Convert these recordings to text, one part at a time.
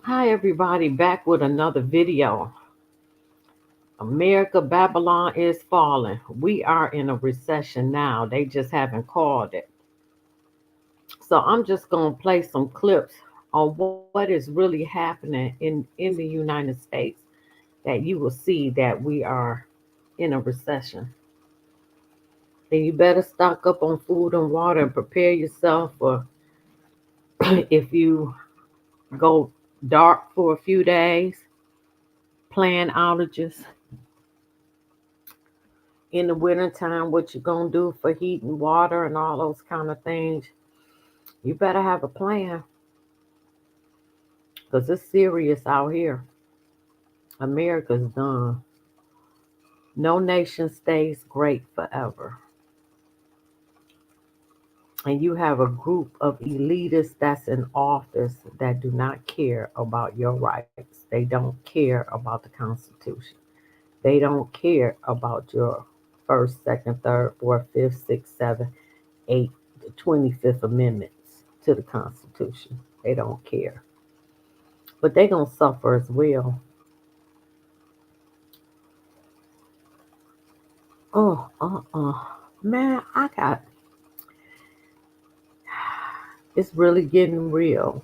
Hi, everybody, back with another video. America, Babylon is falling. We are in a recession now. They just haven't called it. So I'm just going to play some clips on what is really happening in the United States that you will see that we are in a recession. And you better stock up on food and water and prepare yourself for if you go dark for a few days, plan outages in the wintertime, what you're going to do for heat and water and all those kind of things. You better have a plan because it's serious out here. America's done. No nation stays great forever. And you have a group of elitists that's in office that do not care about your rights. They don't care about the Constitution. They don't care about your first, second, third, fourth, fifth, sixth, seventh, eighth, the 25th Amendments to the Constitution. They don't care. But they're going to suffer as well. Man, it's really getting real.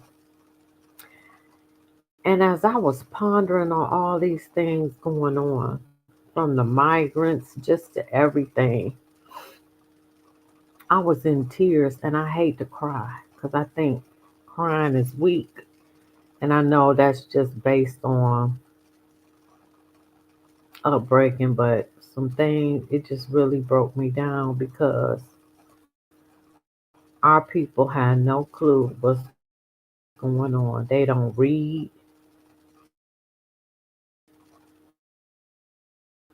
And as I was pondering on all these things going on, from the migrants just to everything, I was in tears and I hate to cry because I think crying is weak. And I know that's just based on upbreaking, but some things, it just really broke me down because our people had no clue what's going on. They don't read,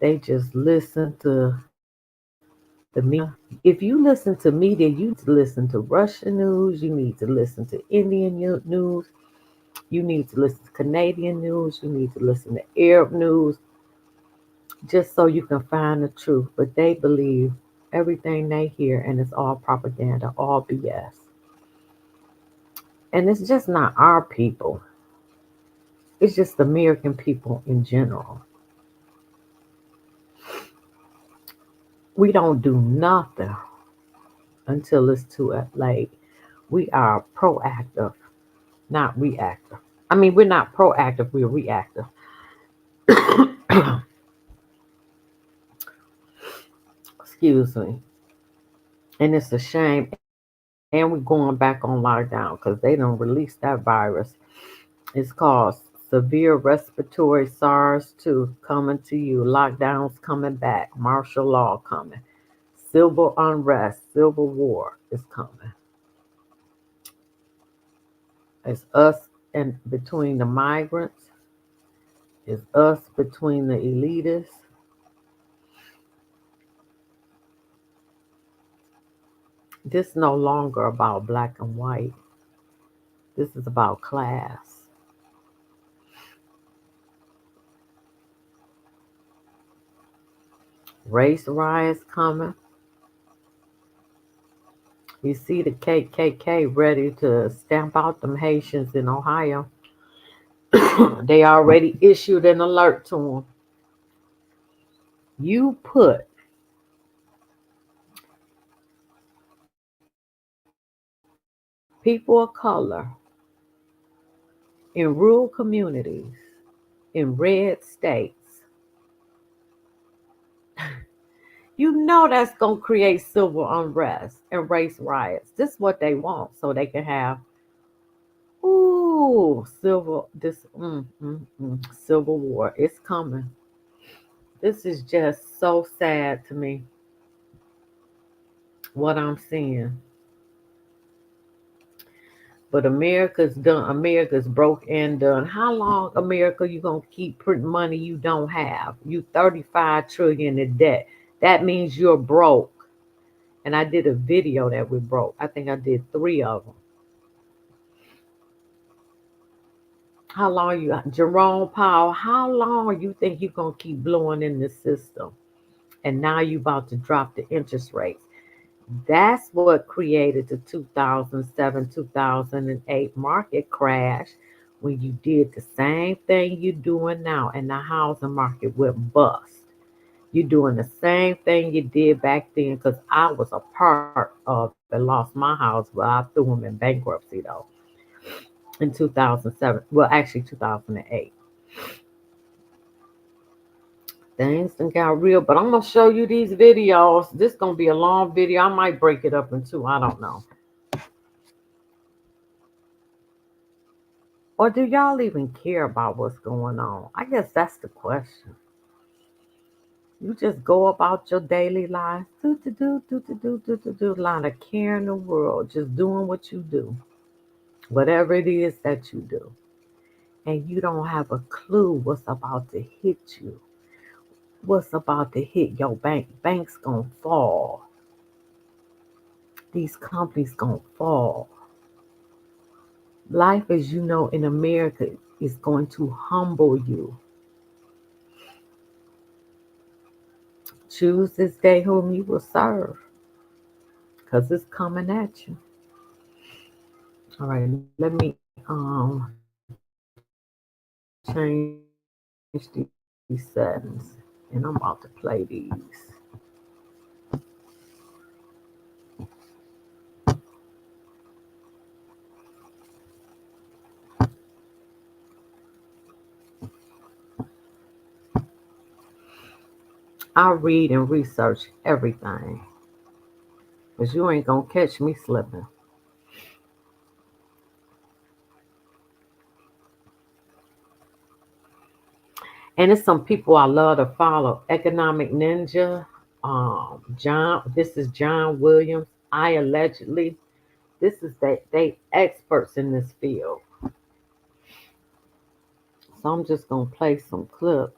they just listen to the media. If you listen to media, you need to listen to Russian news, you need to listen to Indian news, you need to listen to Canadian news, you need to listen to Arab news, just so you can find the truth. But they believe everything they hear, and it's all propaganda, all BS. And it's just not our people, it's just American people in general. We don't do nothing until it's too late. We are proactive, not reactive. I mean, we're not proactive, we're reactive. Excuse me. And it's a shame. And we're going back on lockdown because they don't release that virus. It's called severe respiratory SARS-2 coming to you. Lockdowns coming back. Martial law coming. Civil unrest, civil war is coming. It's us and between the migrants. It's us between the elitists. This no longer about black and white. This is about class. Race riots coming. You see the KKK ready to stamp out them Haitians in Ohio. They already issued an alert to them. You put people of color in rural communities, in red states, you know that's going to create civil unrest and race riots. This is what they want so they can have, ooh, civil war. It's coming. This is just so sad to me, what I'm seeing. But America's done. America's broke and done. How long, America, you gonna keep printing money you don't have? You 35 trillion in debt. That means you're broke. And I did a video that we broke. I think I did three of them. How long you, Jerome Powell? How long you think you gonna keep blowing in the system? And now you about to drop the interest rates. That's what created the 2007, 2008 market crash when you did the same thing you're doing now and the housing market went bust. You're doing the same thing you did back then because I was a part of it, lost my house, but I threw them in bankruptcy though in 2007. Well, actually 2008. Things done got real, but I'm gonna show you these videos. This gonna be a long video. I might break it up in two. I don't know. Or do y'all even care about what's going on? I guess that's the question. You just go about your daily life, do, lot of care in the world, just doing what you do, whatever it is that you do, and you don't have a clue what's about to hit you, what's about to hit your bank. Banks gonna fall. These companies gonna fall. Life as you know in America is going to humble you. Choose this day whom you will serve, because it's coming at you. All right, let me change these settings, and I'm about to play these. I read and research everything, because you ain't gonna catch me slipping. And it's some people I love to follow. Economic Ninja, John. This is John Williams. I allegedly. This is they experts in this field. So I'm just gonna play some clips,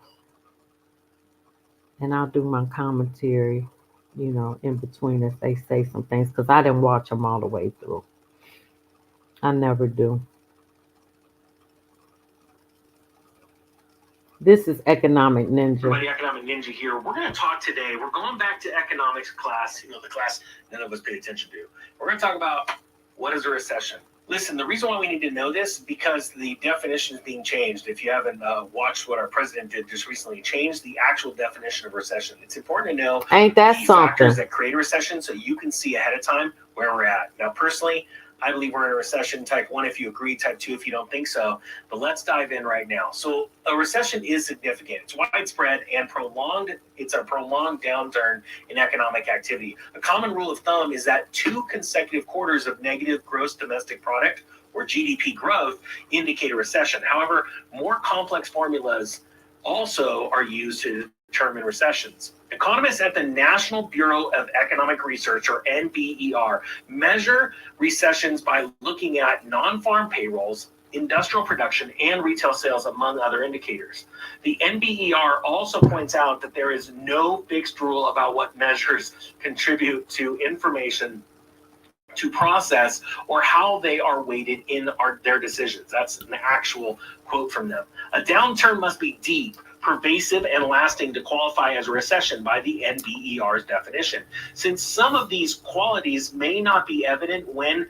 and I'll do my commentary, in between as they say some things, because I didn't watch them all the way through. I never do. This is Economic Ninja. Everybody, Economic Ninja here. We're going to talk today. We're going back to economics class, the class none of us paid attention to. We're going to talk about what is a recession. Listen, the reason why we need to know this is because the definition is being changed. If you haven't watched what our president did just recently, changed the actual definition of recession. It's important to know Ain't that the something? factors that create a recession so you can see ahead of time where we're at. Now, personally, I believe we're in a recession. Type 1 if you agree, type 2 if you don't think so. But let's dive in right now. So a recession is significant. It's widespread and prolonged. It's a prolonged downturn in economic activity. A common rule of thumb is that 2 consecutive quarters of negative gross domestic product or GDP growth indicate a recession. However, more complex formulas also are used to determine recessions. Economists at the National Bureau of Economic Research, or NBER, measure recessions by looking at non-farm payrolls, industrial production, and retail sales, among other indicators. The NBER also points out that there is no fixed rule about what measures contribute to information to process or how they are weighted in their decisions. That's an actual quote from them. A downturn must be deep, pervasive, and lasting to qualify as a recession by the NBER's definition. Since some of these qualities may not be evident when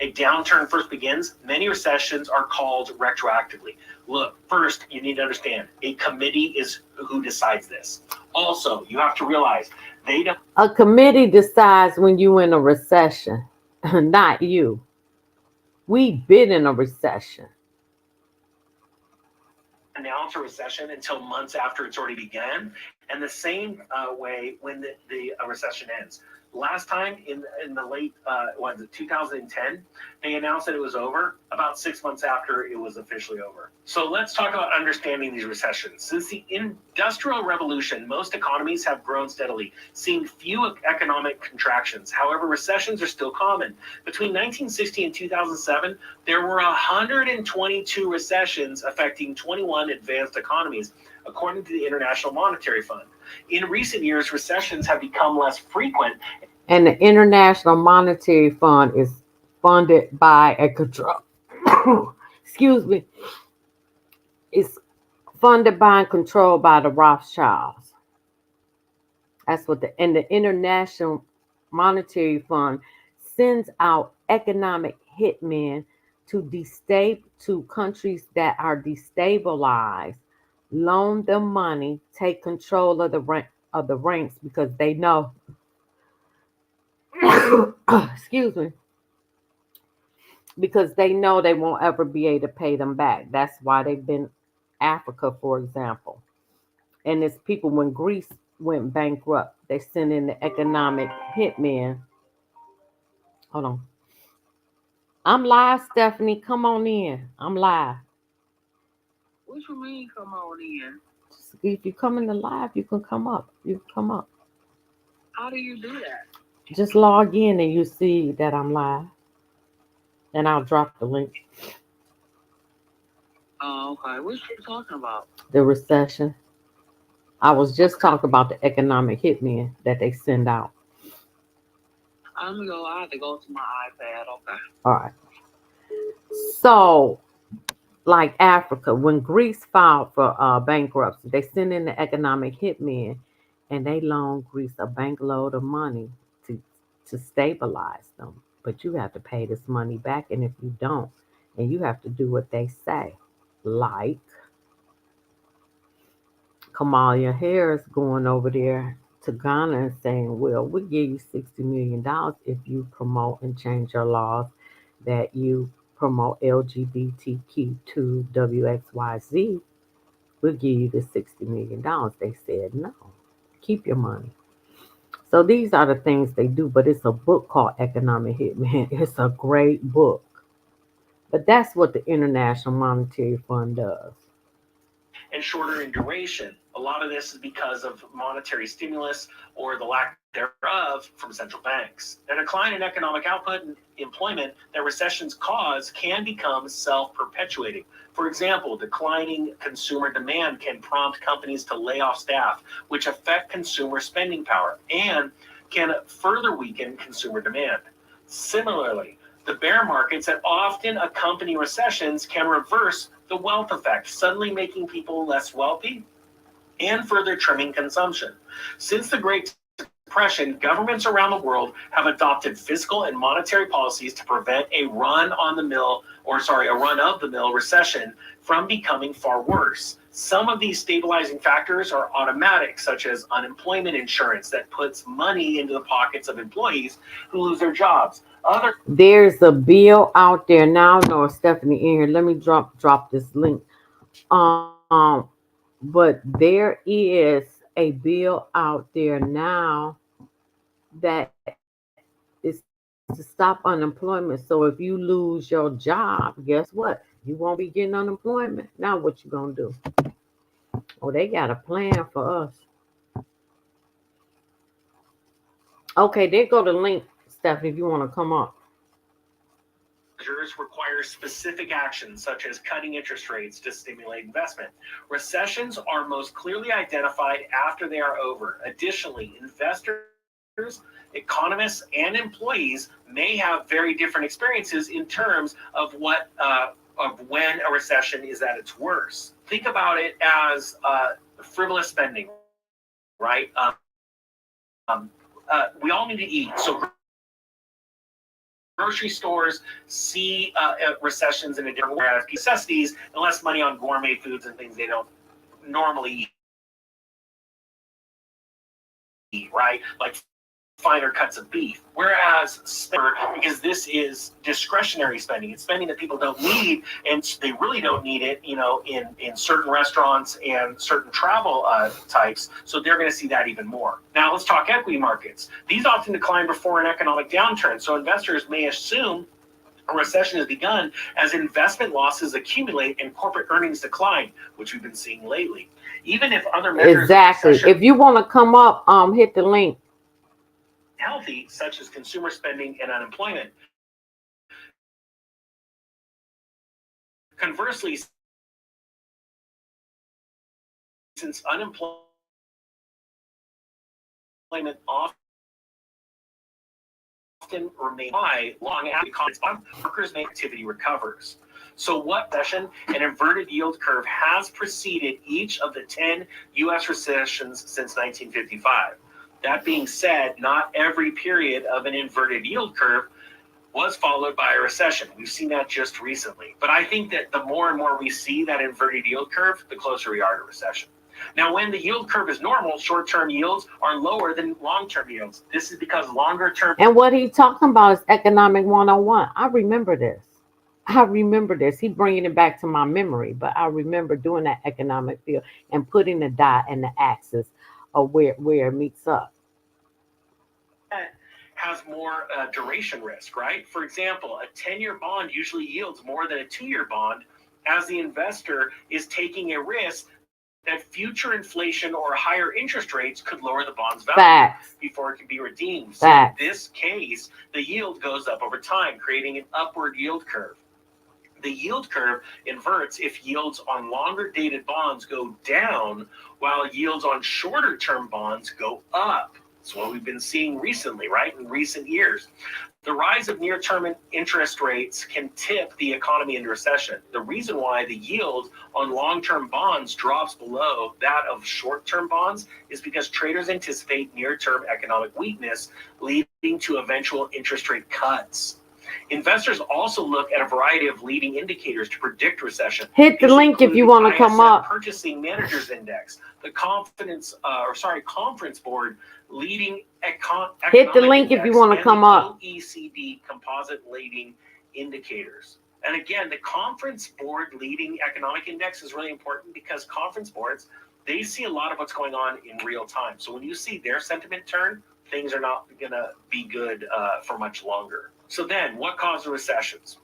a downturn first begins, many recessions are called retroactively. Look, first, you need to understand, a committee is who decides this. Also, you have to realize they don't. A committee decides when you're in a recession, not you. We've been in a recession. Announce a recession until months after it's already begun, and the same way when the recession ends. Last time in the late 2010, they announced that it was over about 6 months after it was officially over. So let's talk about understanding these recessions. Since the Industrial Revolution, most economies have grown steadily, seeing few economic contractions. However, recessions are still common. Between 1960 and 2007, there were 122 recessions affecting 21 advanced economies, according to the International Monetary Fund. In recent years, recessions have become less frequent. And the International Monetary Fund is funded by a control. Excuse me. It's funded by and controlled by the Rothschilds. That's what and the International Monetary Fund sends out economic hitmen to countries that are destabilized, loan them money, take control of the ranks because they know, excuse me, because they know they won't ever be able to pay them back. That's why they've been Africa, for example. And it's people when Greece went bankrupt, they sent in the economic hitman. Hold on. I'm live, Stephanie. Come on in. I'm live. What you mean, come on in? If you come in the live, you can come up. You can come up. How do you do that? Just log in and you see that I'm live. And I'll drop the link. Oh, okay. What you talking about? The recession. I was just Okay. talking about the economic hitman that they send out. I'm gonna go. I have to go to my iPad. Okay. All right. So, like Africa, when Greece filed for bankruptcy, they sent in the economic hitman and they loan Greece a bank load of money to to stabilize them. But you have to pay this money back, and if you don't, and you have to do what they say, like Kamala Harris going over there to Ghana and saying, "Well, we give you $60 million if you promote and change your laws that you promote LGBTQ2WXYZ. We'll give you the $60 million." They said, "No, keep your money." So these are the things they do, but it's a book called Economic Hitman. It's a great book. But that's what the International Monetary Fund does. And shorter in duration. A lot of this is because of monetary stimulus or the lack thereof from central banks. A decline in economic output and employment that recessions cause can become self-perpetuating. For example, declining consumer demand can prompt companies to lay off staff, which affect consumer spending power and can further weaken consumer demand. Similarly, the bear markets that often accompany recessions can reverse the wealth effect, suddenly making people less wealthy and further trimming consumption. Since the Great Depression, governments around the world have adopted fiscal and monetary policies to prevent a run of the mill recession from becoming far worse. Some of these stabilizing factors are automatic, such as unemployment insurance that puts money into the pockets of employees who lose their jobs. There's a bill out there now. No, Stephanie in here. Let me drop this link. Um, but there is a bill out there now that is to stop unemployment. So if you lose your job, guess what? You won't be getting unemployment. Now what you gonna do? Oh, they got a plan for us. Okay, there go the link, Stephanie, if you want to come up. Measures require specific actions, such as cutting interest rates to stimulate investment. Recessions are most clearly identified after they are over. Additionally, investors, economists, and employees may have very different experiences in terms of when a recession is at its worst. Think about it as frivolous spending, right? We all need to eat, so grocery stores see recessions in a different way as necessities and less money on gourmet foods and things they don't normally eat, right? Like finer cuts of beef. Whereas because this is discretionary spending, it's spending that people don't need, and they really don't need it, in certain restaurants and certain travel types. So they're going to see that even more. Now let's talk equity markets. These often decline before an economic downturn, so investors may assume a recession has begun as investment losses accumulate and corporate earnings decline, which we've been seeing lately. Even if other measures Exactly. If you want to come up, hit the link. Healthy, such as consumer spending and unemployment. Conversely, since unemployment often remains high long after the economy, workers' activity recovers. So what recession? An inverted yield curve has preceded each of the 10 U.S. recessions since 1955. That being said, not every period of an inverted yield curve was followed by a recession. We've seen that just recently. But I think that the more and more we see that inverted yield curve, the closer we are to recession. Now, when the yield curve is normal, short-term yields are lower than long-term yields. This is because longer-term. And what he's talking about is economic 101. I remember this. I remember this. He bringing it back to my memory, but I remember doing that economic field and putting the dot and the axis of where it meets up. Has more duration risk, right? For example, a 10-year bond usually yields more than a 2-year bond, as the investor is taking a risk that future inflation or higher interest rates could lower the bond's value Facts. before it can be redeemed. So Facts. in this case, the yield goes up over time, creating an upward yield curve. The yield curve inverts if yields on longer dated bonds go down while yields on shorter term bonds go up. That's what we've been seeing recently, right? In recent years. The rise of near-term interest rates can tip the economy into recession. The reason why the yield on long-term bonds drops below that of short-term bonds is because traders anticipate near-term economic weakness, leading to eventual interest rate cuts. Investors also look at a variety of leading indicators to predict recession. Hit the link if you want to come up. Purchasing Managers Index, the Conference Board leading hit the link if you want to come up. OECD composite leading indicators. And again, the Conference Board leading economic index is really important because conference boards, they see a lot of what's going on in real time. So when you see their sentiment turn, things are not going to be good for much longer. So then, what causes recessions?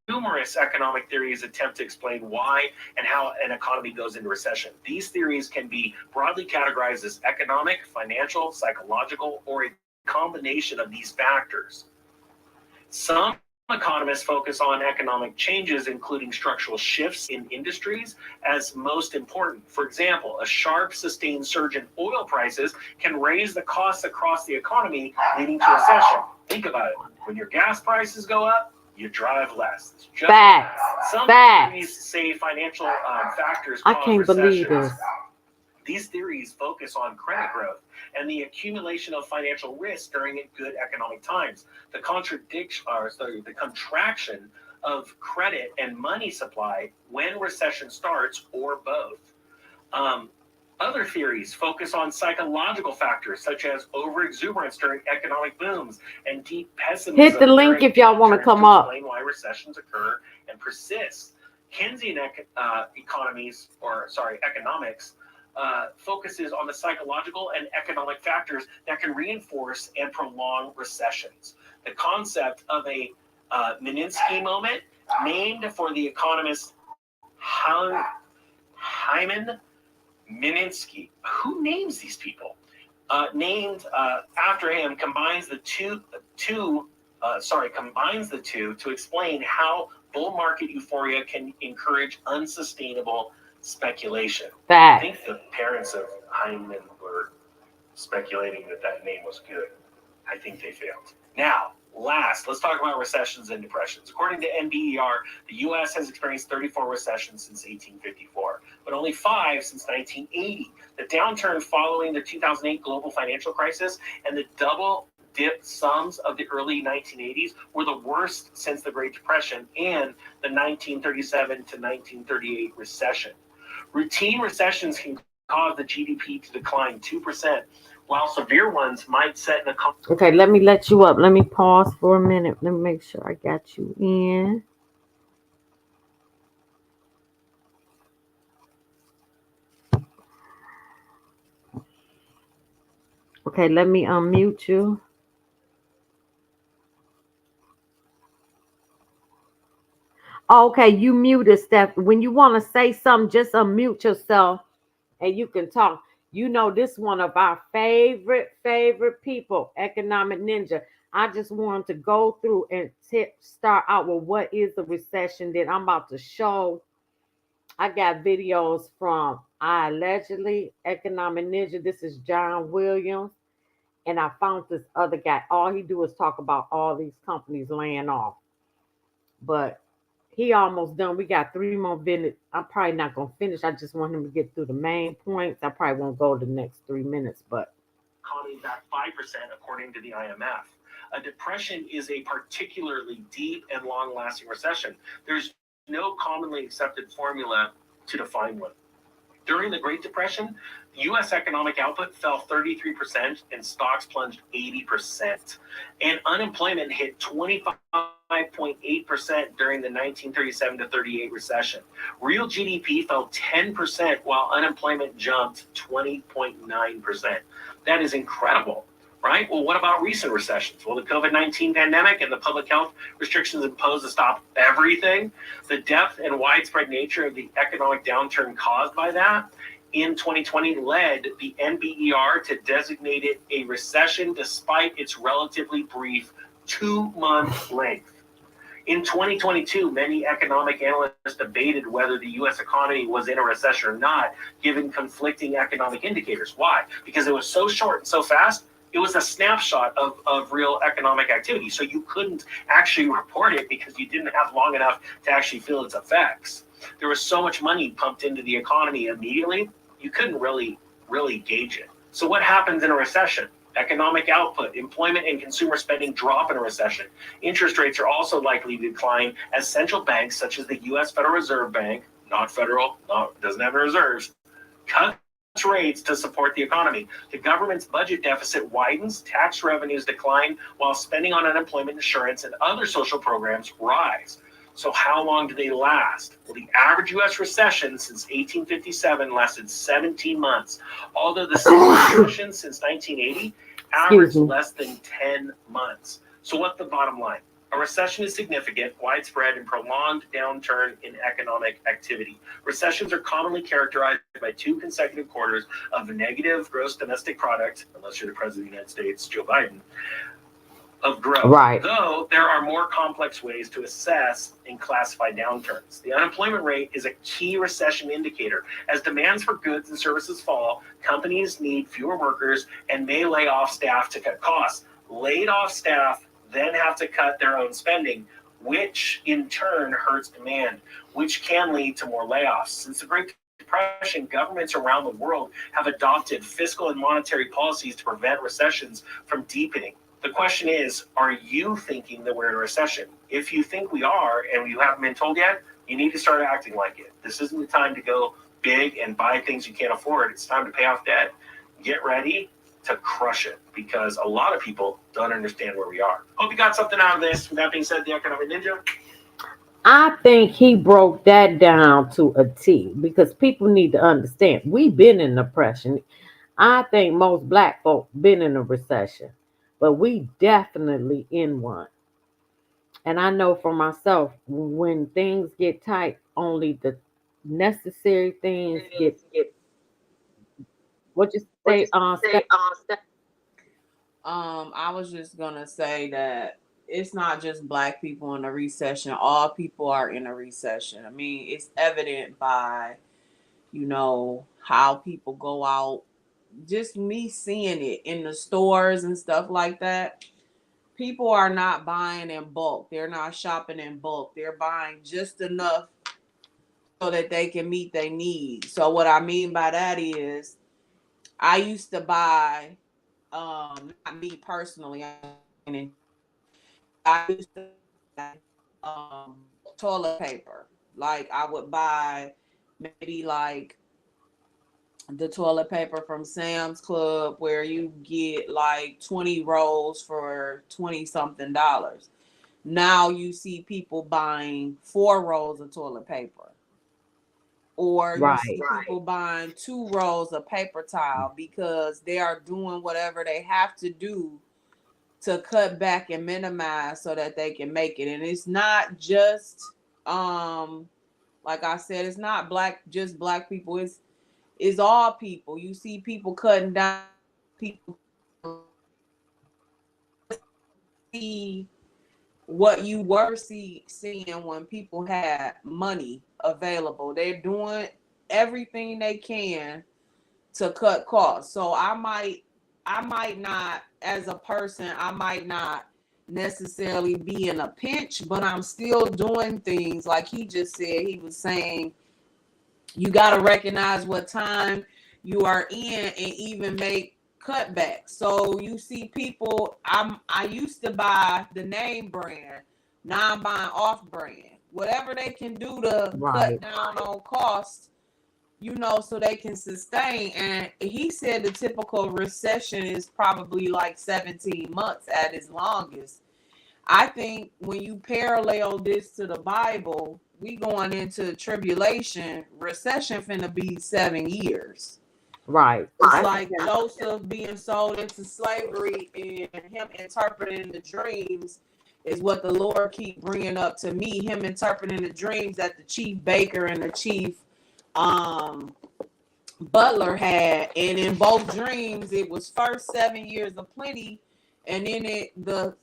Numerous economic theories attempt to explain why and how an economy goes into recession. These theories can be broadly categorized as economic, financial, psychological, or a combination of these factors. Some economists focus on economic changes, including structural shifts in industries, as most important. For example, a sharp, sustained surge in oil prices can raise the costs across the economy, leading to recession. Think about it. When your gas prices go up, you drive less. Facts. Some Facts. theories say financial factors I cause can't believe recessions. this. These theories focus on credit growth and the accumulation of financial risk during good economic times. The contraction of credit and money supply when recession starts, or both. Other theories focus on psychological factors such as overexuberance during economic booms and deep pessimism. Hit the link if y'all want to come up. Explain why recessions occur and persist. Keynesian economics focuses on the psychological and economic factors that can reinforce and prolong recessions. The concept of a Minsky moment, named for the economist Hyman Minsky. Who names these people? Named after him, combines the two to explain how bull market euphoria can encourage unsustainable speculation. Fact. I think the parents of Hyman were speculating that name was good. I think they failed. Now, last, let's talk about recessions and depressions. According to NBER, the U.S. has experienced 34 recessions since 1854, but only 5 since 1980. The downturn following the 2008 global financial crisis and the double-dip sums of the early 1980s were the worst since the Great Depression and the 1937 to 1938 recession. Routine recessions can cause the GDP to decline 2%, while severe ones might set an economy. Okay, let me let you up. Let me pause for a minute. Let me make sure I got you in. Okay, let me unmute you. Okay, you muted, Steph. When you want to say something, just unmute yourself and you can talk. You know, this one of our favorite people, Economic Ninja. I just wanted to go through and start out with what is a recession. Then I'm about to show. I got videos from I allegedly Economic Ninja. This is John Williams. And I found this other guy. All he do is talk about all these companies laying off. But he almost done. We got 3 more minutes. I'm probably not gonna finish. I just want him to get through the main points. I probably won't go the next 3 minutes, but Economy back 5% according to the IMF. A depression is a particularly deep and long-lasting recession. There's no commonly accepted formula to define one. During the Great Depression, U.S. economic output fell 33% and stocks plunged 80%. And unemployment hit 25.8% during the 1937 to 38 recession. Real GDP fell 10% while unemployment jumped 20.9%. That is incredible. Right? Well, what about recent recessions? Well, the COVID-19 pandemic and the public health restrictions imposed to stop everything, the depth and widespread nature of the economic downturn caused by that in 2020 led the NBER to designate it a recession despite its relatively brief 2-month length. In 2022, many economic analysts debated whether the U.S. economy was in a recession or not, given conflicting economic indicators. Why? Because it was so short and so fast. It was a snapshot of real economic activity. So you couldn't actually report it because you didn't have long enough to actually feel its effects. There was so much money pumped into the economy immediately, you couldn't really gauge it. So what happens in a recession? Economic output, employment, and consumer spending drop in a recession. Interest rates are also likely to decline as central banks, such as the U.S. Federal Reserve Bank, not federal, doesn't have reserves, cut rates to support the economy. The government's budget deficit widens, tax revenues decline, while spending on unemployment insurance and other social programs rise. So how long do they last? Well, the average U.S. recession since 1857 lasted 17 months, although the recession since 1980 averaged less than 10 months. So what's the bottom line? A recession is significant, widespread, and prolonged downturn in economic activity. Recessions are commonly characterized by 2 consecutive quarters of negative gross domestic product, unless you're the president of the United States, Joe Biden, of growth. Right. Though there are more complex ways to assess and classify downturns. The unemployment rate is a key recession indicator. As demands for goods and services fall, companies need fewer workers and may lay off staff to cut costs. Laid off staff then have to cut their own spending, which in turn hurts demand, which can lead to more layoffs. Since the Great Depression, governments around the world have adopted fiscal and monetary policies to prevent recessions from deepening. The question is, are you thinking that we're in a recession? If you think we are and you haven't been told yet, you need to start acting like it. This isn't the time to go big and buy things you can't afford. It's time to pay off debt. Get ready to crush it, because a lot of people don't understand where we are. Hope you got something out of this. With that being said, the Economic Ninja. I think he broke that down to a T, because people need to understand we've been in depression. I think most black folk been in a recession, but we definitely in one. And I know for myself, when things get tight, only the necessary things get what you say, I was just gonna say that it's not just black people in a recession. All people are in a recession. I mean, it's evident by, how people go out. Just me seeing it in the stores and stuff like that. People are not buying in bulk. They're not shopping in bulk. They're buying just enough so that they can meet their needs. So what I mean by that is, I used to buy, not me personally, I used to buy toilet paper. Like I would buy maybe like the toilet paper from Sam's Club, where you get like 20 rolls for 20 something dollars. Now you see people buying 4 rolls of toilet paper, or you see people buying 2 rolls of paper towel, because they are doing whatever they have to do to cut back and minimize so that they can make it. And it's not just like I said, it's not just black people, it's all people. You see people cutting down, people see what you were seeing when people had money available. They're doing everything they can to cut costs. So I might not, as a person, I might not necessarily be in a pinch, but I'm still doing things like he just said. He was saying you got to recognize what time you are in and even make cutback. So you see people, I used to buy the name brand, now I'm buying off brand. Whatever they can do to cut Right. down on costs, so they can sustain. And he said the typical recession is probably like 17 months at its longest. I think when you parallel this to the Bible, we going into tribulation, recession finna be 7 years. Right. It's That's like Joseph being sold into slavery and him interpreting the dreams is what the Lord keep bringing up to me. Him interpreting the dreams that the chief baker and the chief um, butler had, and in both dreams, it was first 7 years of plenty, and then the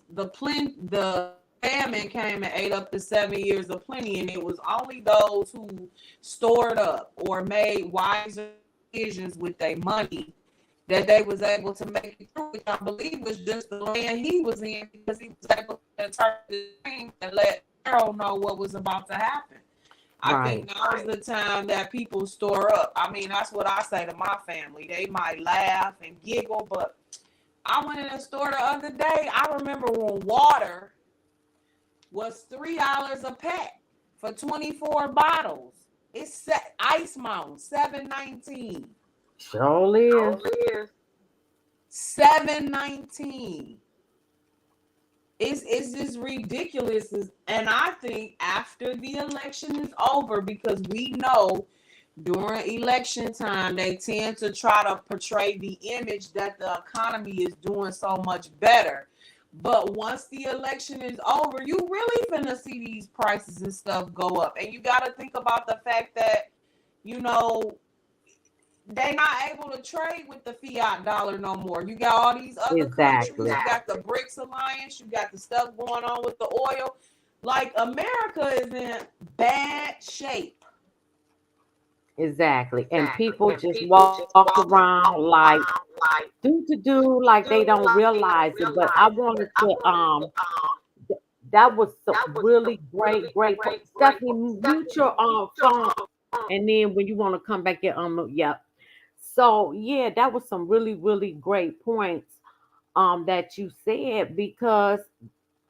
famine came and ate up the 7 years of plenty, and it was only those who stored up or made wiser decisions with their money that they was able to make it through, which I believe was just the land he was in, because he was able to interpret the dream and let Pharaoh know what was about to happen. I right. think now is the time that people store up. I mean, that's what I say to my family. They might laugh and giggle, but I went in the store the other day. I remember when water was $3 a pack for 24 bottles. It's set Ice Mountain, $7.19. Surely is. 7.19. It's just ridiculous. And I think after the election is over, because we know during election time they tend to try to portray the image that the economy is doing so much better. But once the election is over, you really finna see these prices and stuff go up. And you got to think about the fact that, you know, they not able to trade with the fiat dollar no more. You got all these other countries. Exactly. You got the BRICS alliance. You got the stuff going on with the oil. Like, America is in bad shape. Exactly. And people just walk around like do like they don't realize it. But I wanted to that was some really great Stephanie, mute your phone, and then when you want to come back in, yep. So yeah, that was some really great points that you said, because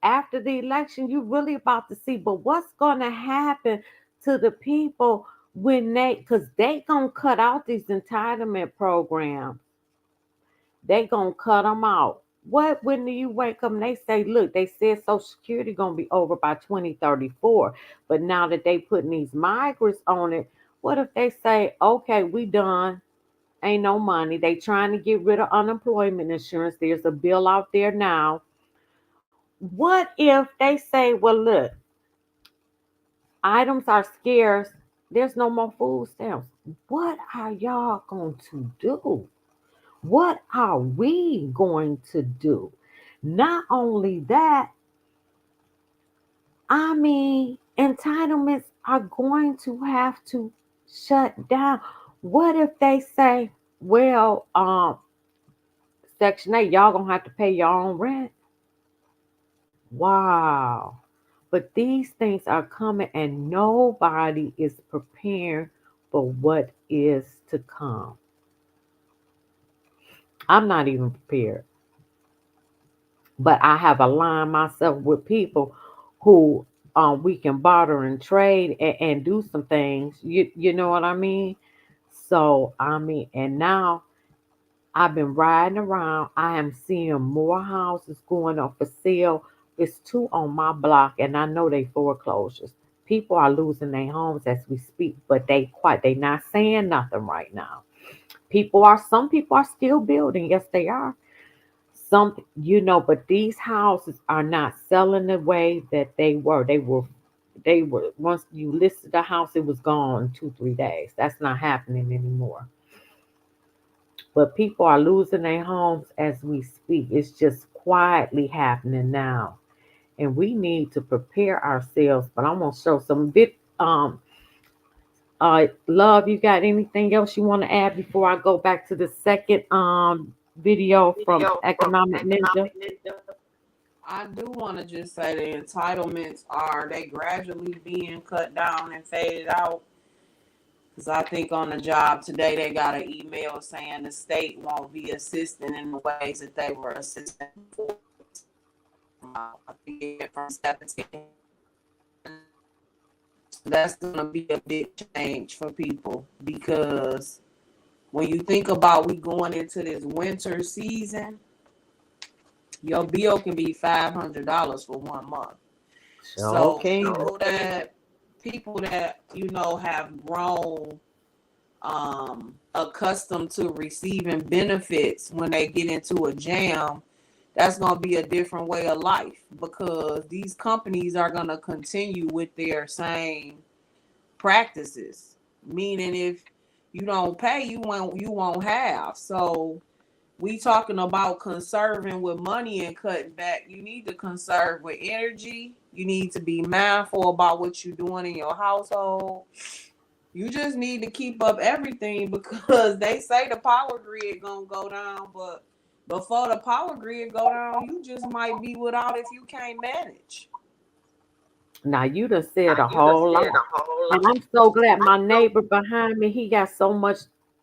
after the election you really about to see, but what's gonna happen to the people when because they gonna cut out these entitlement programs. They gonna cut them out. What when you wake up and they say, look, they said Social Security gonna be over by 2034, but now that they putting these migrants on it, what if they say, okay, we done? Ain't no money. They trying to get rid of unemployment insurance. There's a bill out there now. What if they say, well, look, items are scarce. There's no more food stamps. What are y'all going to do? What are we going to do? Not only that, I mean, entitlements are going to have to shut down. What if they say, well, Section 8, y'all gonna have to pay your own rent? Wow. But these things are coming and nobody is prepared for what is to come. I'm not even prepared. But I have aligned myself with people who we can barter and trade and do some things. You know what I mean? So I mean, and now I've been riding around. I am seeing more houses going up for sale. It's two on my block, and I know they foreclosures. People are losing their homes as we speak, but they not saying nothing right now. Some people are still building. Yes, they are. But these houses are not selling the way that they were. They were once you listed the house, it was gone in 2, 3 days. That's not happening anymore. But people are losing their homes as we speak. It's just quietly happening now. And we need to prepare ourselves. But I'm gonna show some bit love, you got anything else you want to add before I go back to the second video from Economic Ninja? I do want to just say the entitlements are they gradually being cut down and faded out. Because I think on the job today, they got an email saying the state won't be assisting in the ways that they were assisting before. I think it went from 17. That's going to be a big change for people, because when you think about we going into this winter season, your bill can be $500 for 1 month. So Okay. people that have grown accustomed to receiving benefits, when they get into a jam, that's going to be a different way of life, because these companies are going to continue with their same practices, meaning if you don't pay, you won't have. So we talking about conserving with money and cutting back. You need to conserve with energy. You need to be mindful about what you're doing in your household. You just need to keep up everything, because they say the power grid gonna go down, but before the power grid go down, you just might be without if you can't manage. Now you done said a whole lot. And I'm so glad my neighbor behind me, he got so much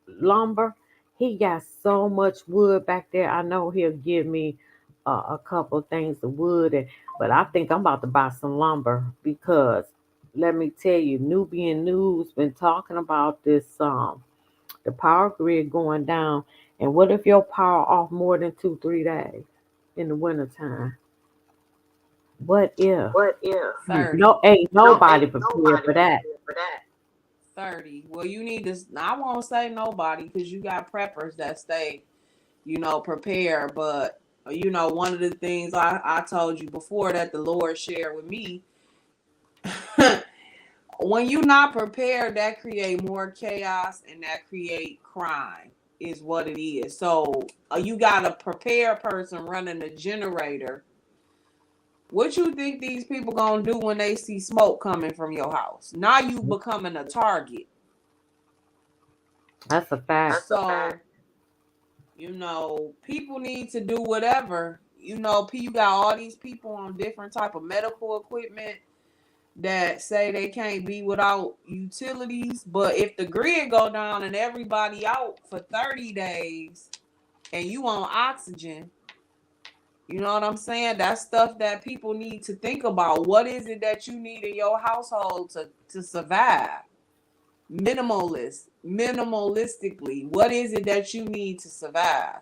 lumber. He got so much wood back there. I know he'll give me a couple of things of wood, but I think I'm about to buy some lumber, because let me tell you, Nubian News been talking about this the power grid going down. And what if your power off more than 2-3 days in the wintertime? What if? 30. No, ain't nobody prepared for that. 30. Well, you need to, I won't say nobody, because you got preppers that stay, prepared. But, one of the things I told you before that the Lord shared with me, when you're not prepared, that create more chaos and that create crime is what it is. So you got a prepared person running a generator. What you think these people gonna do when they see smoke coming from your house? Now you becoming a target. That's a fact. So, people need to do whatever. You got all these people on different type of medical equipment that say they can't be without utilities. But if the grid go down and everybody out for 30 days and you on oxygen, you know what I'm saying? That's stuff that people need to think about. What is it that you need in your household to survive? Minimalistically, what is it that you need to survive?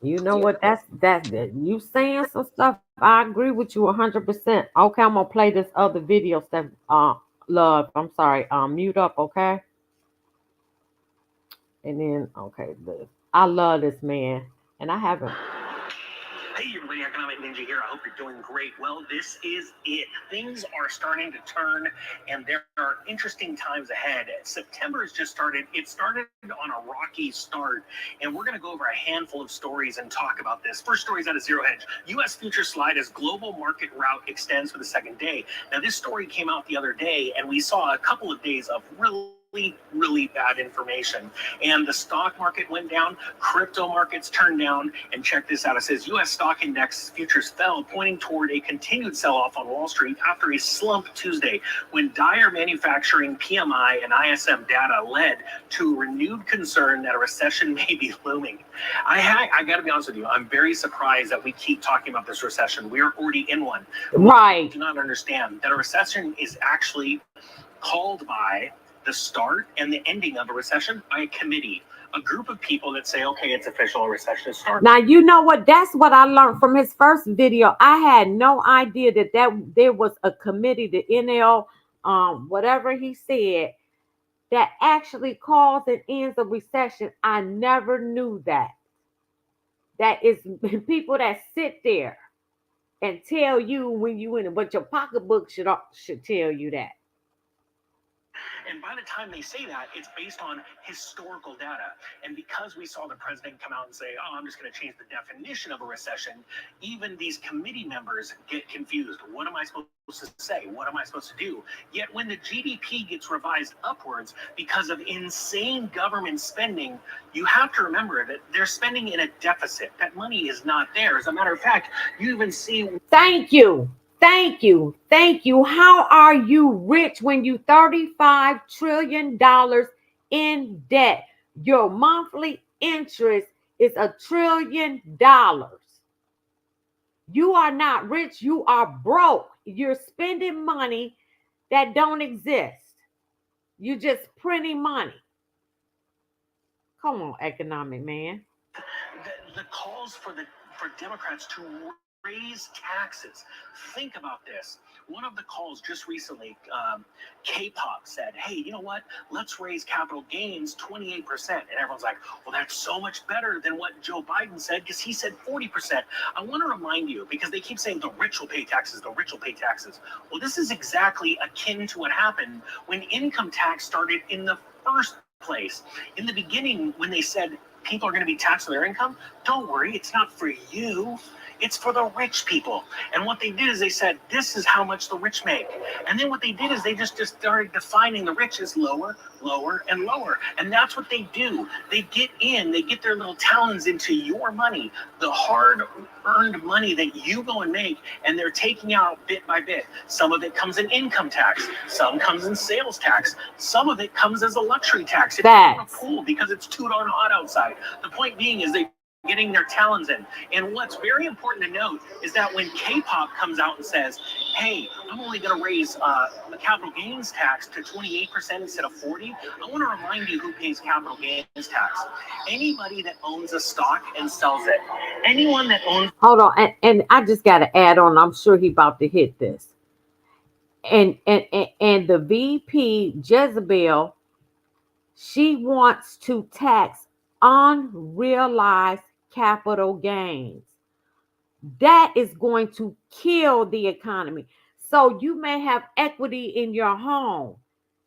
You know what? That you saying some stuff. I agree with you 100%. Okay, I'm gonna play this other video stuff. Love. I'm sorry. Mute up. Okay. And then okay, this. I love this man, and I haven't. Hey everybody, Economic Ninja here. I hope you're doing great. Well, this is it. Things are starting to turn, and there are interesting times ahead. September has just started. It started on a rocky start, and we're going to go over a handful of stories and talk about this. First story is out of Zero Hedge. U.S. futures slide as global market rout extends for the second day. Now, this story came out the other day, and we saw a couple of days of really bad information, and the stock market went down, crypto markets turned down, and check this out. It says U.S. stock index futures fell, pointing toward a continued sell-off on Wall Street after a slump Tuesday when dire manufacturing PMI and ISM data led to renewed concern that a recession may be looming. I got to be honest with you, I'm very surprised that we keep talking about this recession. We're already in one. Right. We do not understand that a recession is actually called by the start and the ending of a recession by a committee, a group of people that say, okay, it's official, a recession has started. Now you know what? That's what I learned from his first video. I had no idea that there was a committee, the NL, whatever he said, that actually calls and ends a recession. I never knew that. That is people that sit there and tell you when you in it, but your pocketbook should tell you that. And by the time they say that, it's based on historical data. And because we saw the president come out and say, oh, I'm just going to change the definition of a recession, even these committee members get confused. What am I supposed to say? What am I supposed to do? Yet when the GDP gets revised upwards because of insane government spending, you have to remember that they're spending in a deficit. That money is not there. As a matter of fact, you even see... Thank you. Thank you. Thank you. How are you rich when you $35 trillion in debt? Your monthly interest is $1 trillion. You are not rich, you are broke. You're spending money that don't exist. You just printing money. Come on, economic man. The calls for Democrats to raise taxes. Think about this. One of the calls just recently, K-pop said, "Hey, you know what? Let's raise capital gains 28%." And everyone's like, "Well, that's so much better than what Joe Biden said because he said 40%." I want to remind you because they keep saying the rich will pay taxes, the rich will pay taxes. Well, this is exactly akin to what happened when income tax started in the first place. In the beginning, when they said people are going to be taxed on their income, don't worry, it's not for you. It's for the rich people. And what they did is they said, this is how much the rich make. And then what they did is they just started defining the rich as lower, lower, and lower. And that's what they do. They get their little talons into your money, the hard-earned money that you go and make, and they're taking out bit by bit. Some of it comes in income tax. Some comes in sales tax. Some of it comes as a luxury tax. It's not a pool because it's too darn hot outside. The point being is they getting their talons in. And what's very important to note is that when K-pop comes out and says, "Hey, I'm only going to raise the capital gains tax to 28% instead of 40%, I want to remind you who pays capital gains tax. Anybody that owns a stock and sells it. Anyone that owns... Hold on, and I just got to add on. I'm sure he about to hit this. And the VP Jezebel, she wants to tax unrealized capital gains. That is going to kill the economy. So you may have equity in your home,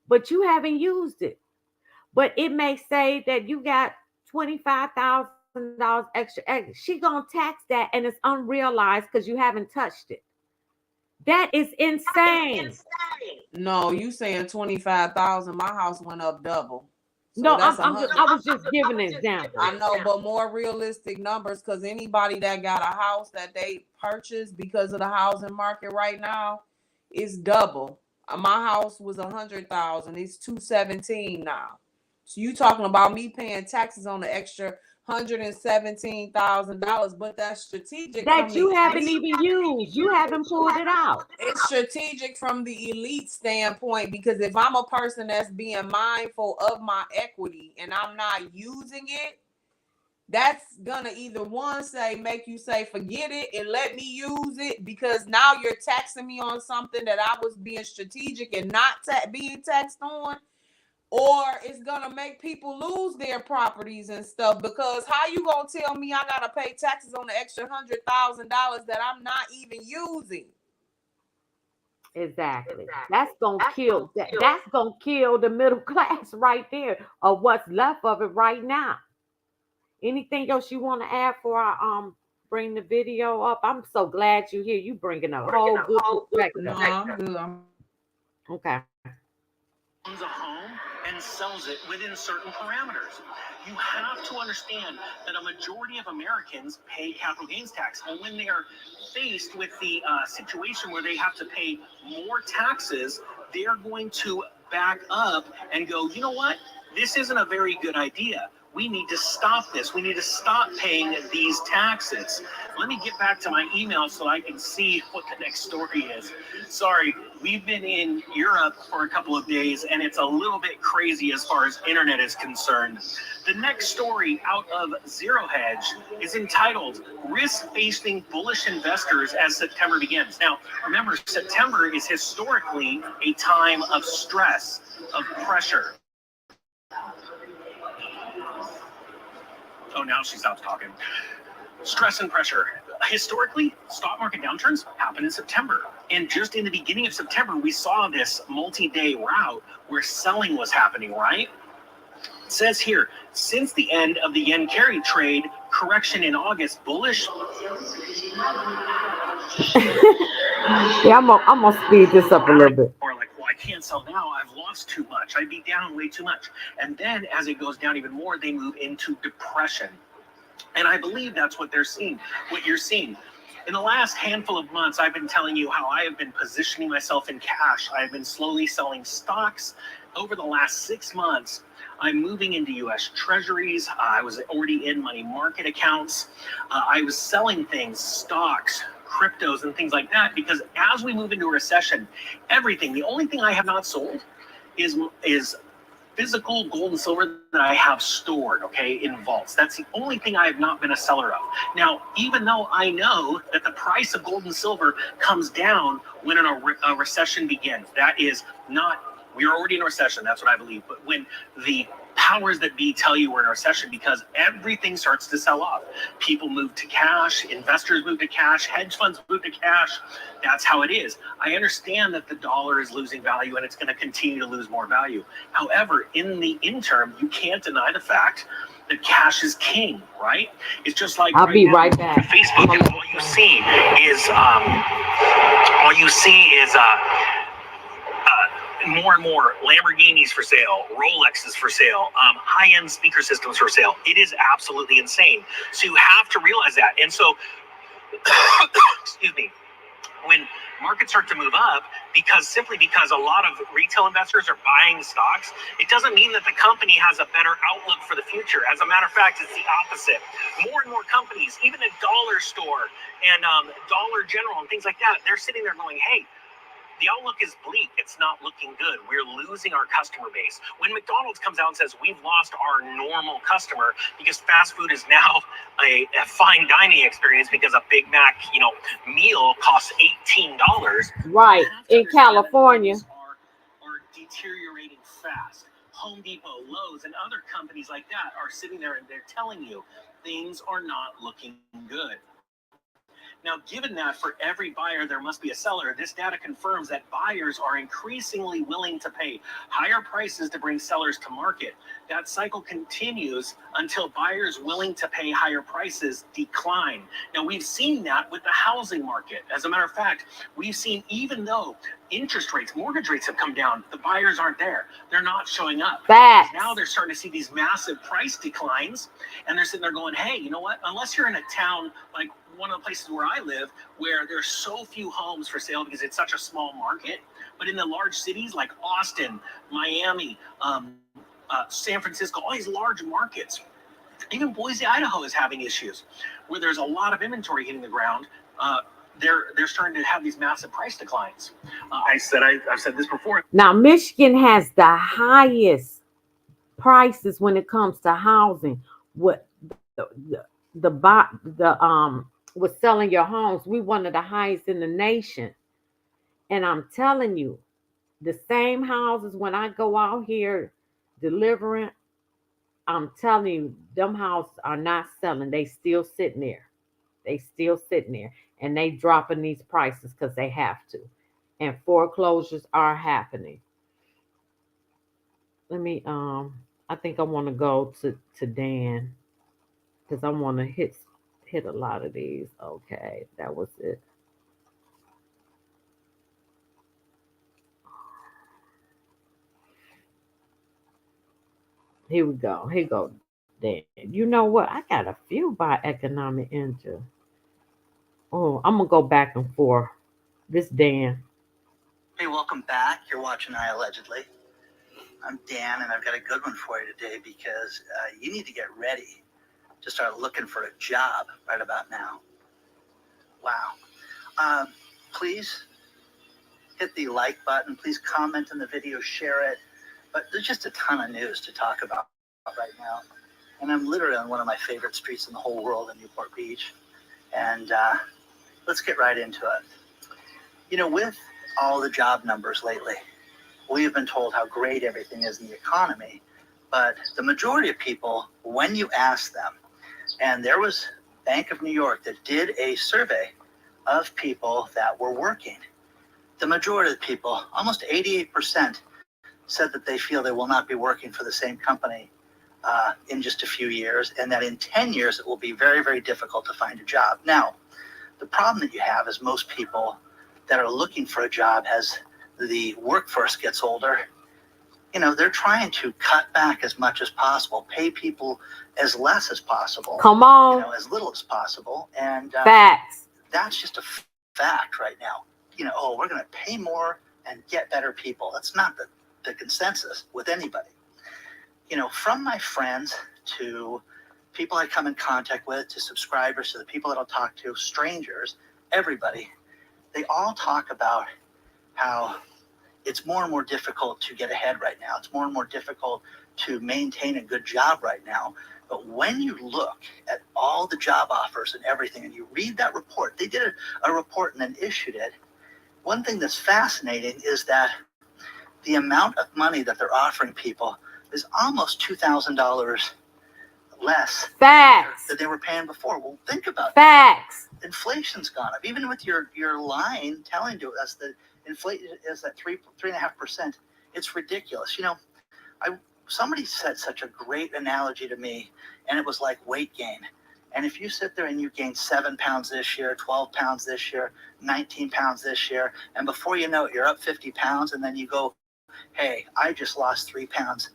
but you haven't used it. But it may say that you got $25,000 extra. She gonna tax that, and it's unrealized because you haven't touched it. That is insane. No, you saying 25,000. My house went up double. So No, that's I was just giving an example. I know, but more realistic numbers because anybody that got a house that they purchased because of the housing market right now is double. My house was 100,000. It's 217 now. So you talking about me paying taxes on the extra $117,000, but that's strategic from That the you haven't elite. even used. You haven't pulled it out. It's strategic from the elite standpoint because if I'm a person that's being mindful of my equity and I'm not using it, that's gonna either one say make you say forget it and let me use it because now you're taxing me on something that I was being strategic and not being taxed on, or it's gonna make people lose their properties and stuff because how you gonna tell me I gotta pay taxes on the extra $100,000 that I'm not even using? Exactly. That's gonna kill the middle class right there, or what's left of it right now. Anything else you want to add for I bring the video up? I'm so glad you're here. You bringing a whole good No, perspective. I'm good. Okay. owns a home and sells it within certain parameters. You have to understand that a majority of Americans pay capital gains tax. And when they are faced with the situation where they have to pay more taxes, they're going to back up and go, you know what? This isn't a very good idea. We need to stop this. We need to stop paying these taxes. Let me get back to my email so I can see what the next story is. Sorry, we've been in Europe for a couple of days, and it's a little bit crazy as far as internet is concerned. The next story out of Zero Hedge is entitled Risk Facing Bullish Investors as September Begins. Now, remember, September is historically a time of stress, of pressure. Oh, now she stops talking. Stress and pressure. Historically, stock market downturns happen in September. And just in the beginning of September, we saw this multi-day rout where selling was happening, right? It says here, since the end of the yen carry trade correction in August, bullish. Yeah, I'm gonna speed this up a little bit. Or like, well, I can't sell now. I've lost too much. I'd be down way too much. And then as it goes down even more, they move into depression. And I believe that's what they're seeing, what you're seeing. In the last handful of months, I've been telling you how I have been positioning myself in cash. I have been slowly selling stocks. Over the last 6 months, I'm moving into US Treasuries. I was already in money market accounts. I was selling things, stocks, cryptos, and things like that, because as we move into a recession, everything, the only thing I have not sold is physical gold and silver that I have stored, okay, in vaults. That's the only thing I have not been a seller of. Now, even though I know that the price of gold and silver comes down when a recession begins, that is not, we're already in a recession, that's what I believe, but when the powers that be tell you we're in a recession, because everything starts to sell off. People move to cash, investors move to cash, hedge funds move to cash. That's how it is. I understand that the dollar is losing value and it's going to continue to lose more value. However, in the interim, you can't deny the fact that cash is king, right? It's just like I'll right be now, right back. Facebook, and all you see is more and more Lamborghinis for sale, Rolexes for sale, high-end speaker systems for sale. It is absolutely insane. So you have to realize that. And so, excuse me, when markets start to move up, simply because a lot of retail investors are buying stocks, it doesn't mean that the company has a better outlook for the future. As a matter of fact, it's the opposite. More and more companies, even a dollar store and Dollar General and things like that, they're sitting there going, hey, the outlook is bleak. It's not looking good. We're losing our customer base. When McDonald's comes out and says we've lost our normal customer because fast food is now a fine dining experience because a Big Mac, meal costs $18. Right. In California. Are deteriorating fast. Home Depot, Lowe's, and other companies like that are sitting there and they're telling you things are not looking good. Now, given that for every buyer there must be a seller, this data confirms that buyers are increasingly willing to pay higher prices to bring sellers to market. That cycle continues until buyers willing to pay higher prices decline. Now, we've seen that with the housing market. As a matter of fact, we've seen, even though interest rates, mortgage rates have come down, the buyers aren't there. They're not showing up. Facts. Now they're starting to see these massive price declines, and they're sitting there going, hey, you know what? Unless you're in a town like one of the places where I live, where there's so few homes for sale because it's such a small market, but in the large cities like Austin, Miami, San Francisco, all these large markets, even Boise, Idaho is having issues where there's a lot of inventory hitting the ground. They're starting to have these massive price declines. I've said this before. Now, Michigan has the highest prices when it comes to housing. What with selling your homes, we one of the highest in the nation. And I'm telling you, the same houses when I go out here delivering, I'm telling you, them houses are not selling. They still sitting there. They still sitting there. And they dropping these prices because they have to. And foreclosures are happening. Let me I think I want to go to Dan because I want to hit a lot of these. Okay, that was it. Here we go. Here go, Dan. You know what? I got a few by economic engine. Oh, I'm gonna go back and forth. This Dan. Hey, welcome back. You're watching I Allegedly. I'm Dan, and I've got a good one for you today because you need to get ready to start looking for a job right about now. Wow. Please hit the like button. Please comment on the video, share it. But there's just a ton of news to talk about right now. And I'm literally on one of my favorite streets in the whole world in Newport Beach. And let's get right into it. With all the job numbers lately, we have been told how great everything is in the economy. But the majority of people, when you ask them, and there was Bank of New York that did a survey of people that were working, the majority of the people, almost 88%, said that they feel they will not be working for the same company in just a few years, and that in 10 years it will be very, very difficult to find a job. Now, the problem that you have is most people that are looking for a job as the workforce gets older, they're trying to cut back as much as possible, pay people as less as possible. Come on. As little as possible. And Facts. That's just a fact right now. Oh, we're going to pay more and get better people. That's not the consensus with anybody. From my friends to people I come in contact with, to subscribers, to the people that I'll talk to, strangers, everybody, they all talk about how it's more and more difficult to get ahead right now. It's more and more difficult to maintain a good job right now. But when you look at all the job offers and everything, and you read that report, they did a report and then issued it. One thing that's fascinating is that the amount of money that they're offering people is almost $2,000 less Facts. than they were paying before. Well, think about Facts. that. Inflation's gone up. Even with your line telling to us that inflation is at 3.5%, it's ridiculous. Somebody said such a great analogy to me, and it was like weight gain. And if you sit there and you gain 7 pounds this year, 12 pounds this year, 19 pounds this year, and before you know it, you're up 50 pounds, and then you go, hey, I just lost 3 pounds.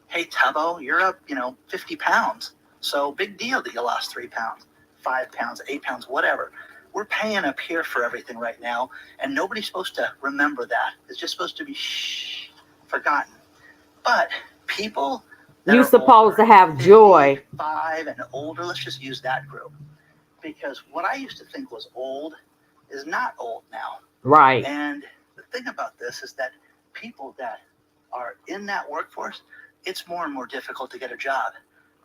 Hey, Tubbo, you're up, 50 pounds. So big deal that you lost 3 pounds, 5 pounds, 8 pounds, whatever. We're paying up here for everything right now, and nobody's supposed to remember that. It's just supposed to be forgotten. But people that You're are supposed to older, have joy. 55 and older, let's just use that group. Because what I used to think was old is not old now. Right. And the thing about this is that people that are in that workforce, it's more and more difficult to get a job.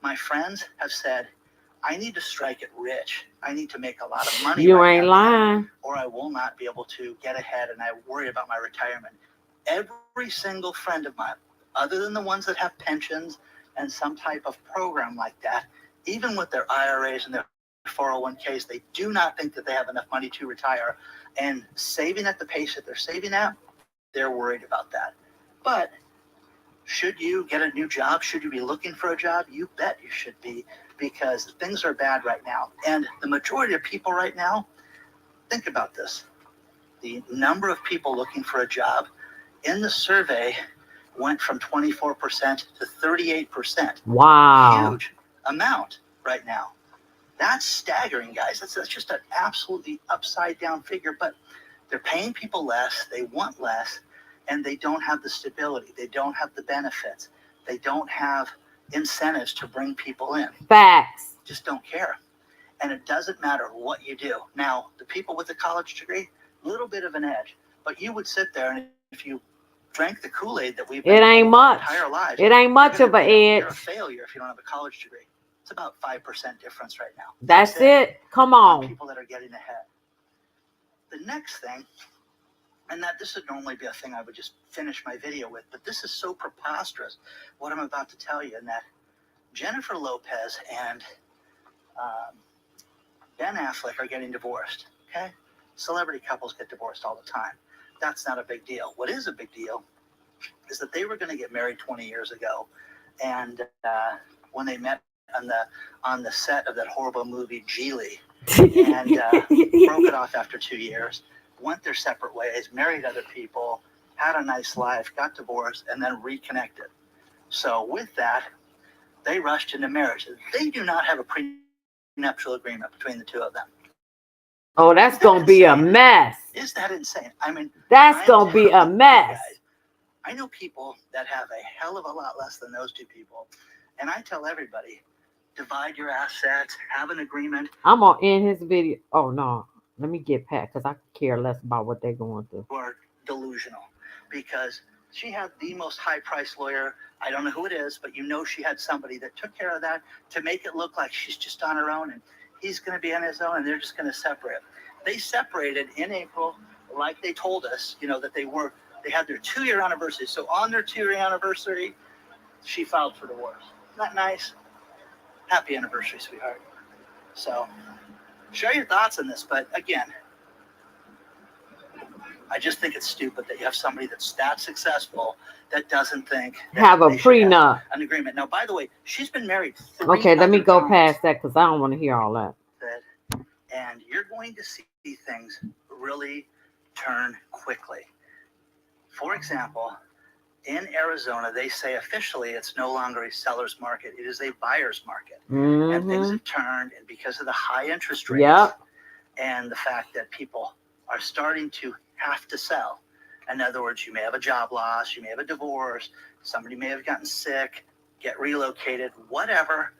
My friends have said, I need to strike it rich. I need to make a lot of money. You right ain't now, lying. or I will not be able to get ahead, and I worry about my retirement. Every single friend of mine, other than the ones that have pensions and some type of program like that, even with their IRAs and their 401ks, they do not think that they have enough money to retire. And saving at the pace that they're saving at, they're worried about that. But should you get a new job? Should you be looking for a job? You bet you should be, because things are bad right now. And the majority of people right now, think about this. The number of people looking for a job in the survey went from 24% to 38%. Wow. Huge amount right now. That's staggering, guys. That's just an absolutely upside down figure. But they're paying people less, they want less, and they don't have the stability. They don't have the benefits. They don't have incentives to bring people in. Facts. Just don't care. And it doesn't matter what you do. Now, the people with the college degree, a little bit of an edge. But you would sit there, and if you drank the Kool-Aid that we've been It ain't much. our entire lives, It ain't much of an you're a edge. failure if you don't have a college degree. It's about 5% difference right now. That's it. Come on. People that are getting ahead. The next thing, and that this would normally be a thing I would just finish my video with, but this is so preposterous, what I'm about to tell you, and that Jennifer Lopez and Ben Affleck are getting divorced, okay? Celebrity couples get divorced all the time. That's not a big deal. What is a big deal is that they were going to get married 20 years ago, and when they met on the set of that horrible movie Geely, and broke it off after 2 years, went their separate ways, married other people, had a nice life, got divorced, and then reconnected. So with that, they rushed into marriage. They do not have a prenuptial agreement between the two of them. Oh, that's going to be a mess. Is that insane? I mean, that's going to be a mess. Guys, I know people that have a hell of a lot less than those two people. And I tell everybody, divide your assets, have an agreement. I'm going to end his video. Oh, no. Let me get Pat, because I care less about what they're going through. Or delusional, because she had the most high-priced lawyer. I don't know who it is, but you know she had somebody that took care of that to make it look like she's just on her own and he's going to be on his own and they're just going to separate. They separated in April, like they told us, that they had their 2-year anniversary. So on their 2-year anniversary, she filed for divorce. Isn't that nice? Happy anniversary, sweetheart. So share your thoughts on this, but again, I just think it's stupid that you have somebody that's that successful that doesn't think have a prenup, an agreement. Now, by the way, she's been married 3 Okay, let me go times. past that because I don't want to hear all that. And you're going to see things really turn quickly. For example, in Arizona, they say officially it's no longer a seller's market. It is a buyer's market. And things have turned, and because of the high interest rates, and the fact that people are starting to have to sell. In other words, you may have a job loss, you may have a divorce, somebody may have gotten sick, get relocated, whatever.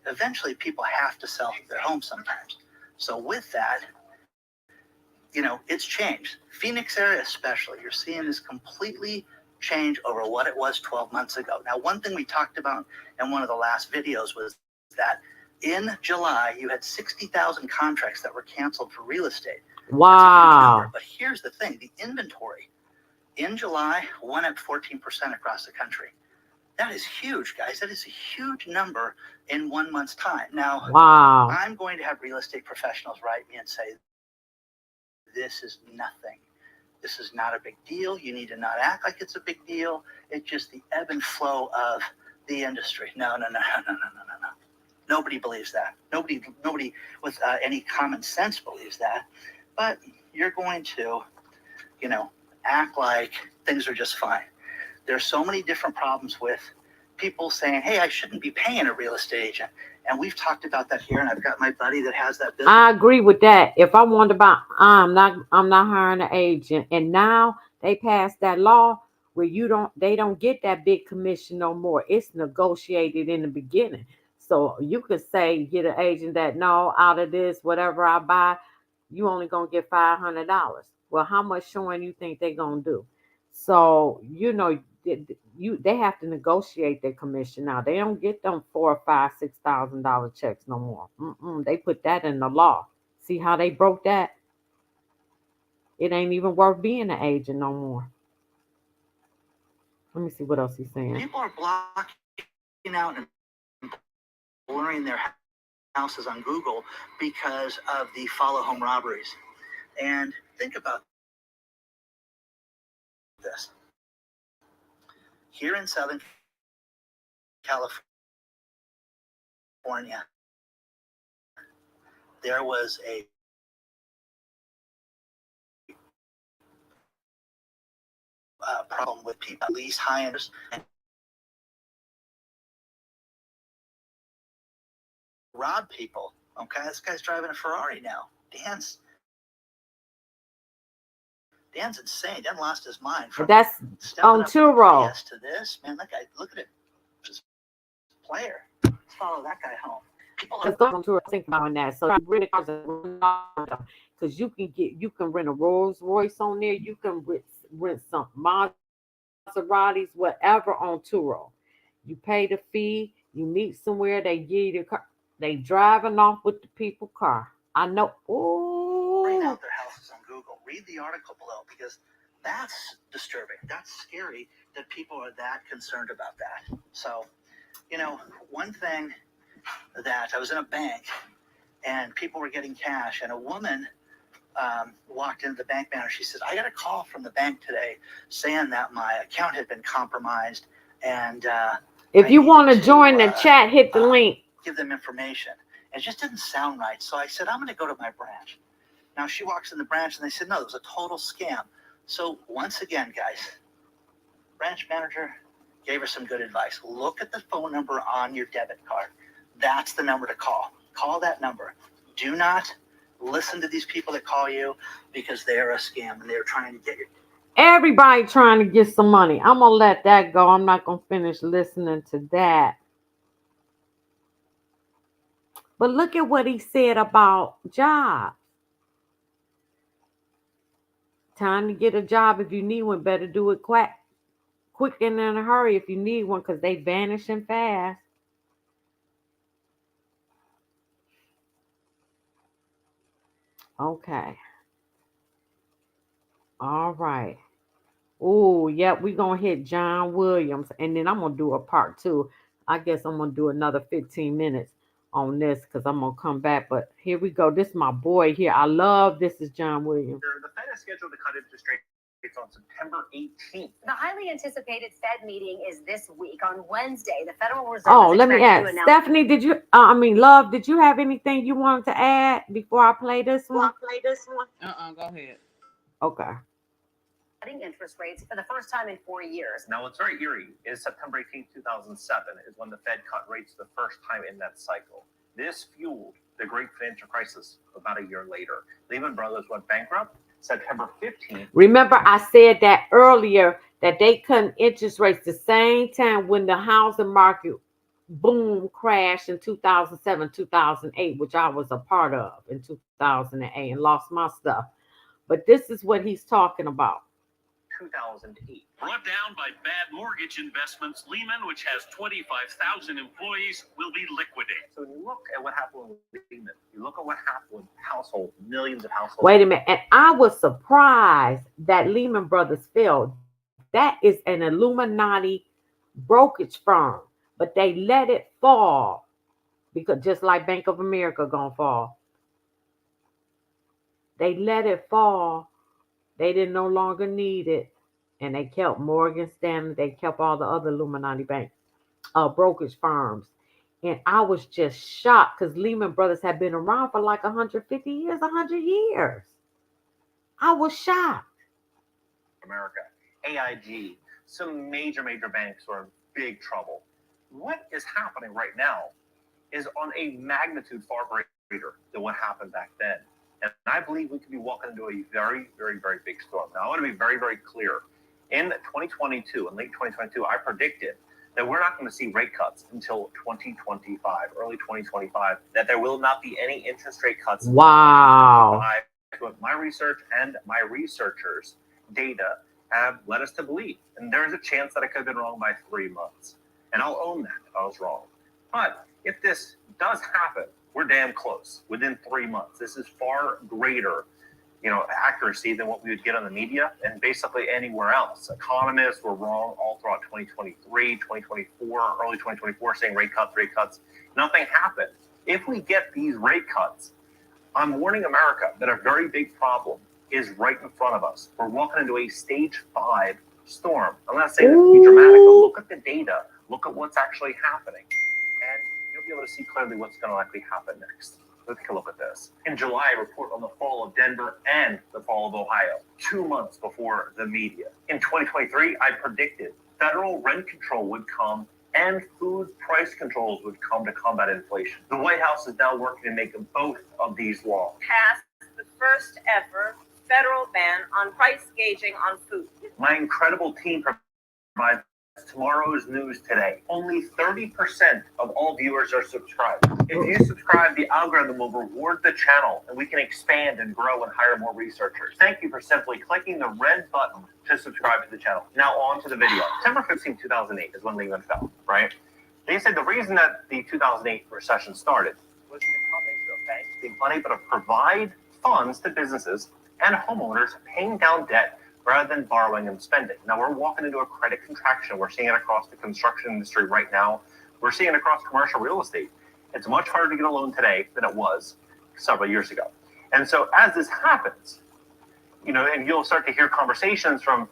Eventually, people have to sell their home sometimes. So with that, it's changed. Phoenix area especially, you're seeing this completely change over what it was 12 months ago. Now, one thing we talked about in one of the last videos was that in July, you had 60,000 contracts that were canceled for real estate. Wow. That's a huge number. But here's the thing, the inventory in July went up 14% across the country. That is huge, guys. That is a huge number in 1 month's time. Now, Wow. I'm going to have real estate professionals write me and say, this is nothing. This is not a big deal. You need to not act like it's a big deal. It's just the ebb and flow of the industry. No. Nobody believes that. Nobody with any common sense believes that. But you're going to, act like things are just fine. There's so many different problems with people saying, hey, I shouldn't be paying a real estate agent. And we've talked about that here, and I've got my buddy that has that business. I agree with that. If I want to buy, I'm not hiring an agent. And now they passed that law where they don't get that big commission no more. It's negotiated in the beginning. So you could say, get an agent that, no, out of this, whatever I buy, you only gonna get $500. Well, how much showing you think they're gonna do? So they have to negotiate their commission now. They don't get them $4,000, $5,000, $6,000 checks no more. They put that in the law. See how they broke that? It ain't even worth being an agent no more. Let me see what else he's saying. People are blocking out and blurring their houses on Google because of the follow home robberies. And think about this. Here in Southern California, there was a problem with people, lease high-enders, and rob people. Okay, this guy's driving a Ferrari now. Dan's insane. Dan lost his mind. From That's on Turo. Yes, to this, man. That guy, look at it. Just player. Let's follow that guy home. People Let's go on Turo. Think about that. So because you can rent a Rolls Royce on there. You can rent some Maseratis, whatever on Turo. You pay the fee. You meet somewhere. They give you the car. They driving off with the people car. I know. bring Oh, out their houses on Google. Read the article below because that's disturbing. That's scary that people are that concerned about that. So, one thing that I was in a bank and people were getting cash, and a woman walked into the bank manager. She said, I got a call from the bank today saying that my account had been compromised. And if you want to join the chat, hit the link. Give them information. And it just didn't sound right. So I said, I'm going to go to my branch. Now she walks in the branch and they said, no, it was a total scam. So once again, guys, branch manager gave her some good advice. Look at the phone number on your debit card. That's the number to call. Call that number. Do not listen to these people that call you because they're a scam and they're trying to get you. Everybody trying to get some money. I'm going to let that go. I'm not going to finish listening to that. But look at what he said about jobs. Time to get a job. If you need one, better do it quick and in a hurry if you need one because they vanishing fast. Okay. All right. Oh, yep. We're going to hit John Williams. And then I'm going to do a part 2. I guess I'm going to do another 15 minutes on this because I'm going to come back. But here we go. This is my boy here. I love this is John Williams. The Fed is scheduled to cut interest rates on September 18th. The highly anticipated Fed meeting is this week. On Wednesday, the Federal Reserve let me ask. Stephanie, Love, did you have anything you wanted to add before I play this one? Go ahead. Okay. Cutting interest rates for the first time in 4 years. Now, what's very eerie is September 18th, 2007 is when the Fed cut rates the first time in that cycle. This fueled the great financial crisis about a year later. Lehman Brothers went bankrupt September 15th. Remember, I said that earlier that they cut interest rates the same time when the housing market boom crashed in 2007, 2008, which I was a part of in 2008 and lost my stuff. But this is what he's talking about. 2008. Brought down by bad mortgage investments, Lehman, which has 25,000 employees, will be liquidated. So when you look at what happened with Lehman, you look at what happened with households, millions of households. Wait a minute. And I was surprised that Lehman Brothers failed. That is an Illuminati brokerage firm, but they let it fall because just like Bank of America gonna fall. They let it fall. They didn't no longer need it. And they kept Morgan Stanley. They kept all the other Illuminati banks, brokerage firms. And I was just shocked because Lehman Brothers had been around for like 150 years, 100 years. I was shocked. America, AIG, some major banks are in big trouble. What is happening right now is on a magnitude far greater than what happened back then. And I believe we could be walking into a very, very, very big storm. Now, I want to be very, very clear. In 2022, in late 2022, I predicted that we're not going to see rate cuts until 2025, early 2025, that there will not be any interest rate cuts. Wow. What my research and my researchers' data have led us to believe. And there's a chance that I could have been wrong by 3 months. And I'll own that if I was wrong. But if this does happen, we're damn close within 3 months. This is far greater, accuracy than what we would get on the media and basically anywhere else. Economists were wrong all throughout 2023, 2024, early 2024, saying rate cuts. Nothing happened. If we get these rate cuts, I'm warning America that a very big problem is right in front of us. We're walking into a stage 5 storm. I'm not saying this to be dramatic, but look at the data. Look at what's actually happening. And you'll be able to see clearly what's going to likely happen next. Let's take a look at this. In July, a report on the fall of Denver and the fall of Ohio, 2 months before the media. In 2023, I predicted federal rent control would come and food price controls would come to combat inflation. The White House is now working to make both of these laws. Passed the first ever federal ban on price gauging on food. My incredible team provides tomorrow's news today. Only 30% of all viewers are subscribed. If you subscribe, the algorithm will reward the channel and we can expand and grow and hire more researchers. Thank you for simply clicking the red button to subscribe to the channel. Now on to the video. September 15, 2008 is when Lehman fell, right? They said the reason that the 2008 recession started was the combination of banks being unable to provide funds to businesses and homeowners paying down debt rather than borrowing and spending. Now we're walking into a credit contraction. We're seeing it across the construction industry right now. We're seeing it across commercial real estate. It's much harder to get a loan today than it was several years ago. And so as this happens, and you'll start to hear conversations from,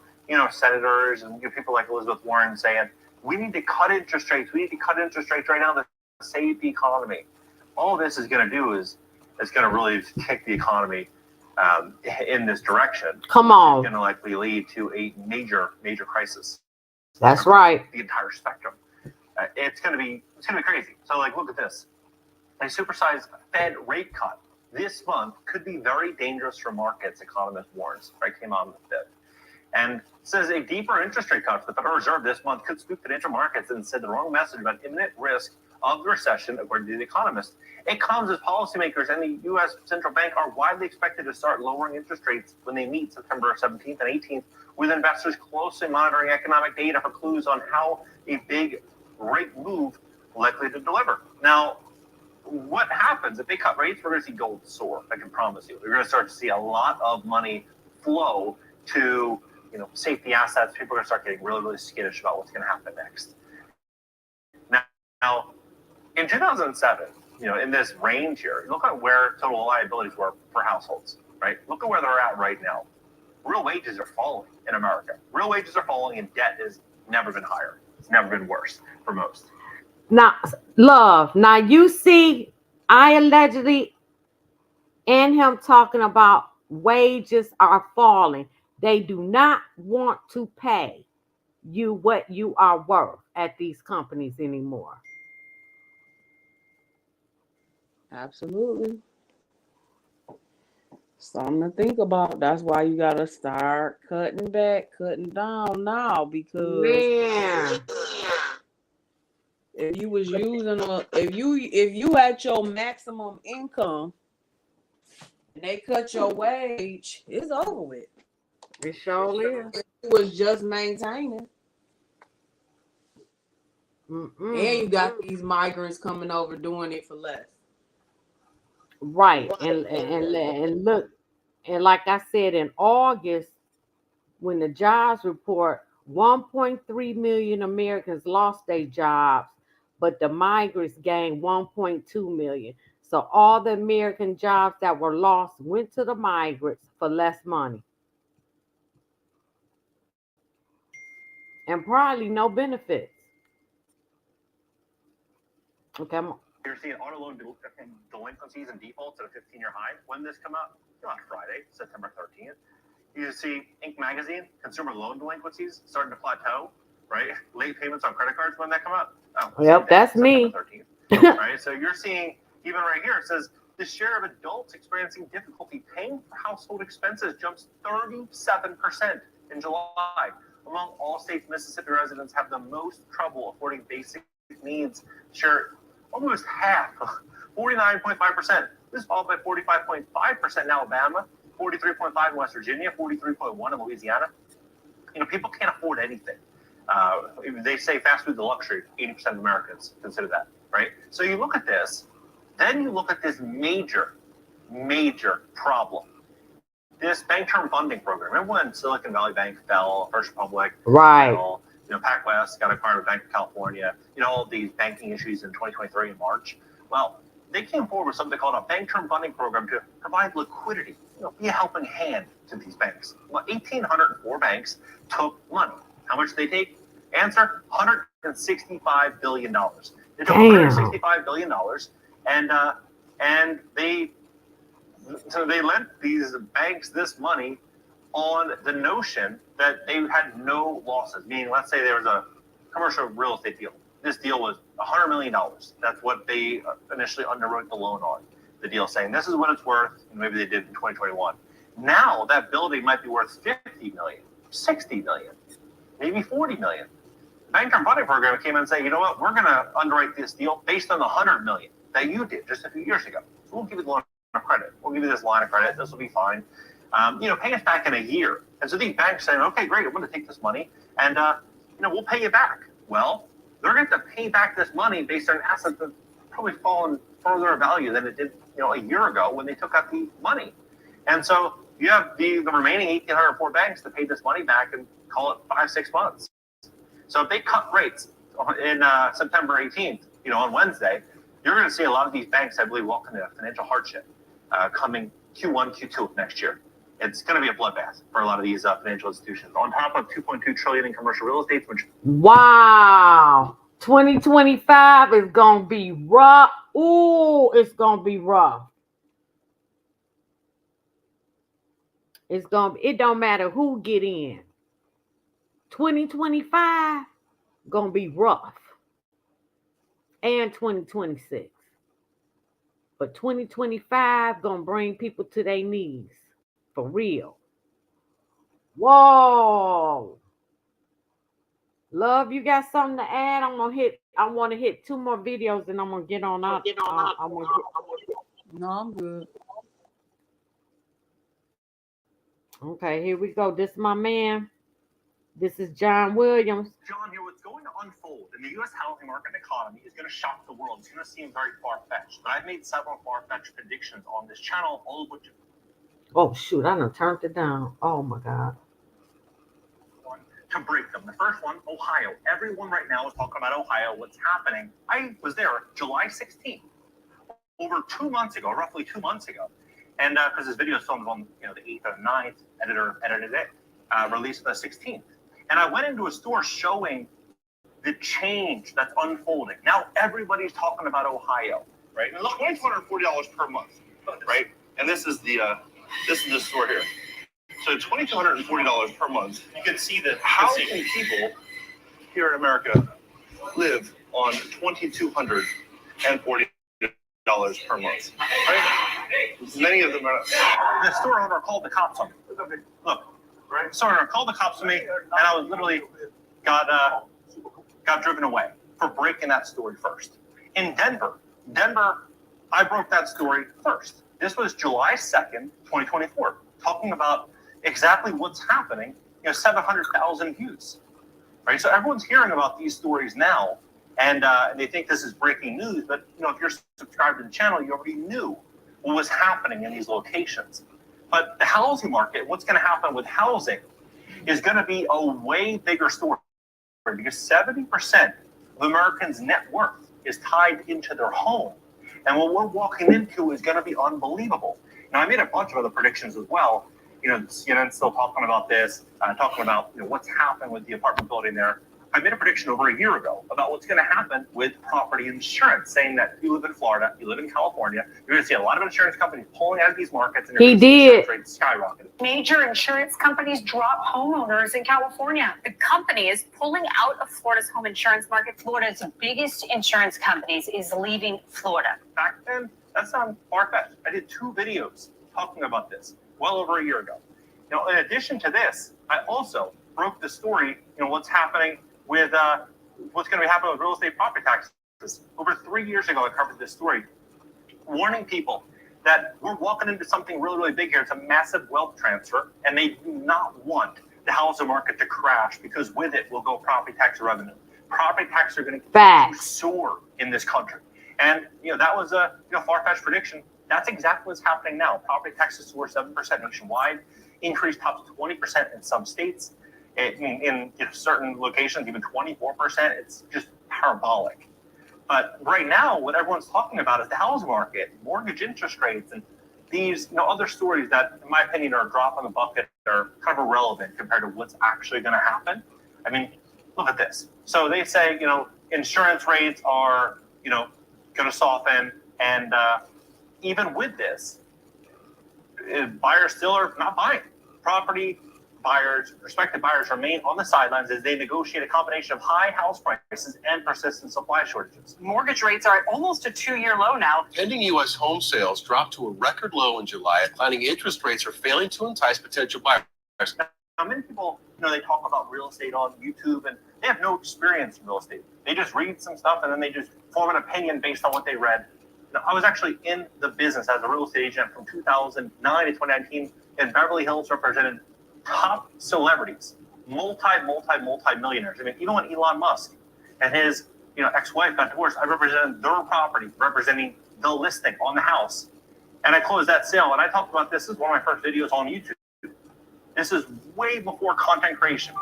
senators and people like Elizabeth Warren saying, we need to cut interest rates. We need to cut interest rates right now to save the economy. All this is going to do is it's going to really kick the economy in this direction. Come on. It's going to likely lead to a major crisis. That's right. The entire spectrum. It's going to be crazy. So look at this. A supersized Fed rate cut this month could be very dangerous for markets, economist warns. Right, came out on the 5th. And says a deeper interest rate cut for the Federal Reserve this month could spook financial markets and send the wrong message about imminent risk of the recession, according to the economist. It comes as policymakers and the U.S. Central Bank are widely expected to start lowering interest rates when they meet September 17th and 18th, with investors closely monitoring economic data for clues on how a big rate move likely to deliver. Now, what happens if they cut rates? We're going to see gold soar. I can promise you. We're going to start to see a lot of money flow to safety assets. People are going to start getting really, really skittish about what's going to happen next. Now, in 2007, in this range here, look at where total liabilities were for households, right? Look at where they're at right now. Real wages are falling in America. Real wages are falling and debt has never been higher. It's never been worse for most. Now, love. Now you see, I allegedly and him talking about wages are falling. They do not want to pay you what you are worth at these companies anymore. Absolutely. Something to think about. That's why you gotta start cutting back, cutting down now, because Man, if you was using if you at your maximum income and they cut your wage, it's over with. it sure is. If you was just maintaining, and you got these migrants coming over doing it for less. Right. And look, and like I said in August, when the jobs report, 1.3 million Americans lost their jobs, but the migrants gained 1.2 million. So all the American jobs that were lost went to the migrants for less money and probably no benefits. Okay, You're seeing auto loan delinquencies and defaults at a 15-year high. When this come out? On Friday, September 13th. You see Inc. magazine, consumer loan delinquencies starting to plateau, right? Late payments on credit cards, when that come out? Oh, yep, that's September me. 13th, right? So you're seeing, even right here, it says the share of adults experiencing difficulty paying for household expenses jumps 37% in July. Among all states, Mississippi residents have the most trouble affording basic needs. Sure, almost half, 49.5%. This followed by 45.5% in Alabama, 43.5% in West Virginia, 43.1% in Louisiana. You know, people can't afford anything. They say fast food's a luxury. 80% of Americans consider that, right? So you look at this, then you look at this major problem. This bank term funding program. Remember when Silicon Valley Bank fell, First Republic Right. fell, PacWest got acquired by Bank of California, all of these banking issues in 2023 in March. Well, they came forward with something called a bank term funding program to provide liquidity, be a helping hand to these banks. Well, 1,804 banks took money. How much did they take? Answer, $165 billion. They took $165 billion, and they lent these banks this money on the notion that they had no losses. Meaning, let's say there was a commercial real estate deal. This deal was $100 million. That's what they initially underwrote the loan on. The deal saying this is what it's worth, and maybe they did in 2021. Now that building might be worth $50 million, $60 million, maybe $40 million. The bank term funding program came in and said, you know what, we're going to underwrite this deal based on the $100 million that you did just a few years ago. So we'll give you the loan of credit. We'll give you this line of credit. This will be fine. Pay us back in a year. And so these banks saying, okay, great, I'm going to take this money and, we'll pay you back. Well, they're going to have to pay back this money based on assets that probably fallen further in value than it did, a year ago when they took out the money. And so you have the remaining 1,804 banks to pay this money back and call it 5-6 months. So if they cut rates in September 18th, on Wednesday, you're going to see a lot of these banks, I believe, walk into financial hardship coming Q1, Q2 of next year. It's going to be a bloodbath for a lot of these financial institutions. On top of $2.2 trillion in commercial real estate, which 2025 is gonna be rough. Ooh, it's gonna be rough. It don't matter who get in. 2025 gonna be rough, and 2026. But 2025 gonna bring people to their knees for real. Whoa. Love, you got something to add? I want to hit 2 more videos and I'm gonna get on out. No, I'm good. Okay, here we go. This is my man. This is John Williams. John, here, what's going to unfold in the U.S. housing market and economy is going to shock the world. It's going to seem very far-fetched, but I've made several far-fetched predictions on this channel, all of which. Oh shoot, I done turned it down. Oh my God. To break them. The first one, Ohio. Everyone right now is talking about Ohio, what's happening. I was there July 16th, over 2 months ago, roughly 2 months ago. And because this video is filmed on the 8th or 9th, editor edited it, released the 16th. And I went into a store showing the change that's unfolding. Now everybody's talking about Ohio, right? And look, $2,240 per month, right? And this is the store here. So $2,240 per month. You can see that. How can people here in America live on $2,240 per month. Right? Many of them are. The store owner called the cops on me. Look, right? The store owner called the cops on me, and I was literally got driven away for breaking that story first. In Denver, I broke that story first. This was July 2nd, 2024, talking about exactly what's happening. 700,000 views. Right, so everyone's hearing about these stories now, and they think this is breaking news. But if you're subscribed to the channel, you already knew what was happening in these locations. But the housing market, what's going to happen with housing, is going to be a way bigger story because 70% of Americans' net worth is tied into their home, and what we're walking into is going to be unbelievable. Now, I made a bunch of other predictions as well. CNN's still talking about this, talking about what's happened with the apartment building there. I made a prediction over a year ago about what's going to happen with property insurance, saying that if you live in Florida, you live in California, you're going to see a lot of insurance companies pulling out of these markets, and you're going to see insurance rates skyrocketing. Major insurance companies drop homeowners in California. The company is pulling out of Florida's home insurance market. Florida's biggest insurance companies is leaving Florida. Back then, that sounded far-fetched. I did 2 videos talking about this well over a year ago. In addition to this, I also broke the story, what's happening with what's going to be happening with real estate property taxes. Over 3 years ago, I covered this story, warning people that we're walking into something really, really big here. It's a massive wealth transfer, and they do not want the housing market to crash because with it will go property tax revenue. Property taxes are going to soar in this country. And, that was a far-fetched prediction. That's exactly what's happening now. Property taxes soar 7% nationwide, increase tops 20% in some states. In certain locations, even 24%. It's just parabolic. But right now, what everyone's talking about is the housing market, mortgage interest rates, and these other stories that, in my opinion, are a drop in the bucket, are kind of irrelevant compared to what's actually going to happen. I mean, look at this. So they say, insurance rates are, going to soften, and even with this, buyers still are not buying. Prospective buyers remain on the sidelines as they negotiate a combination of high house prices and persistent supply shortages. Mortgage rates are at almost a 2-year low now. Pending U.S. home sales dropped to a record low in July. Declining interest rates are failing to entice potential buyers. Now, many people, they talk about real estate on YouTube, and they have no experience in real estate. They just read some stuff, and then they just form an opinion based on what they read. Now, I was actually in the business as a real estate agent from 2009 to 2019 in Beverly Hills, represented top celebrities, multi-millionaires. I mean, even when Elon Musk and his ex-wife got divorced, I represented their property, representing the listing on the house. And I closed that sale. And I talked about this as one of my first videos on YouTube. This is way before content creation.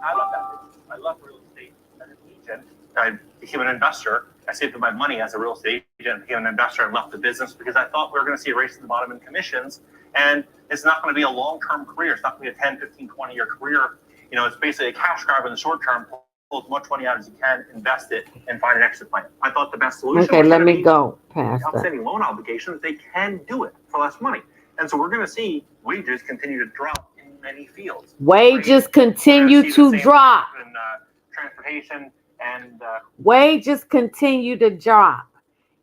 I love that business. I love real estate as an agent. I became an investor. I saved my money as a real estate agent, became an investor, and left the business because I thought we were going to see a race to the bottom in commissions. And it's not going to be a long-term career. It's not going to be a 10, 15, 20-year career. It's basically a cash grab in the short term. Pull as much money out as you can, invest it, and find an exit plan. I thought the best solution Okay, was let me go past that. outstanding loan obligations. They can do it for less money. And so we're going to see wages continue to drop in many fields. Wages continue to drop. In transportation and wages continue to drop.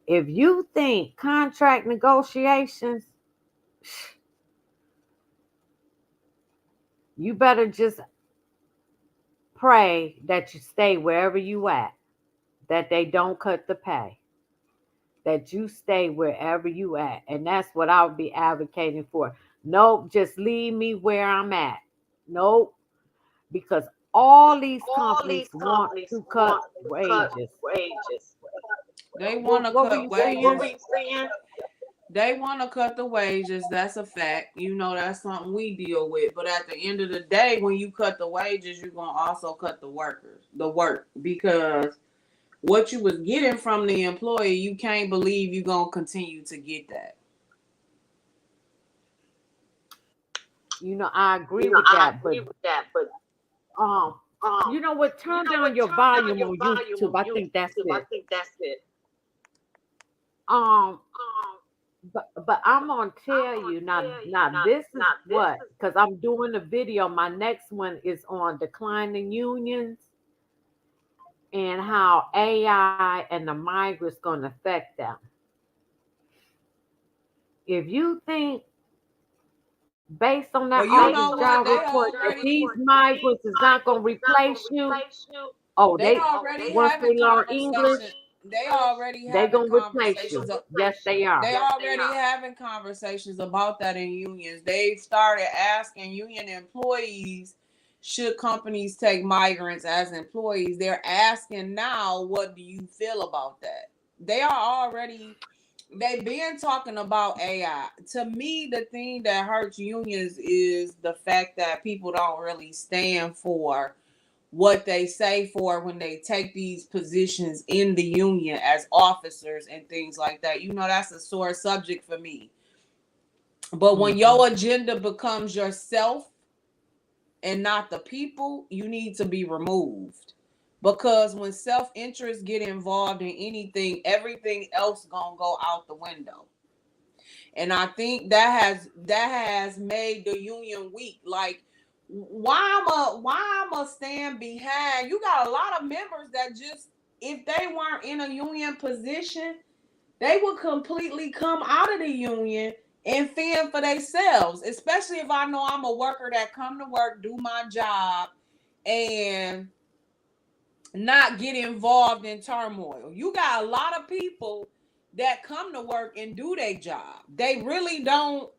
If you think contract negotiations, you better just pray that you stay wherever you at, that they don't cut the pay, that you stay wherever you at. And that's what I would be advocating for. Nope, just leave me where I'm at. Nope, because all these companies want to cut wages. They want to cut wages. They want to cut the wages. That's a fact. That's something we deal with. But at the end of the day, when you cut the wages, you're going to also cut the work, because what you was getting from the employee, you can't believe you're going to continue to get that. I agree with that, but you know what? Turn down your volume on YouTube. I think that's it. But I'm gonna tell you now. This is what, because I'm doing a video. My next one is on declining unions and how AI and the migrants gonna affect them. if you think based on Well, that you know August what? job They report that already these migrants is not going to replace you, oh, they they already once they having learn English, conversation. They already they having going to replace conversations. you. Yes, they are. They already having conversations about that in unions. They've started asking union employees, should companies take migrants as employees? They're asking now, what do you feel about that? They are already, they've been talking about AI. To me, the thing that hurts unions is the fact that people don't really stand for what they say for when they take these positions in the union as officers and things like that. You know, that's a sore subject for me. But when Mm-hmm. your agenda becomes yourself and not the people, you need to be removed. Because when self-interest get involved in anything, everything else gonna go out the window. And I think that has made the union weak. Like, why I'ma stand behind? You got a lot of members that just, if they weren't in a union position, they would completely come out of the union and fend for themselves. Especially if I know I'm a worker that come to work, do my job, and not get involved in turmoil. You got a lot of people that come to work and do their job. They really don't.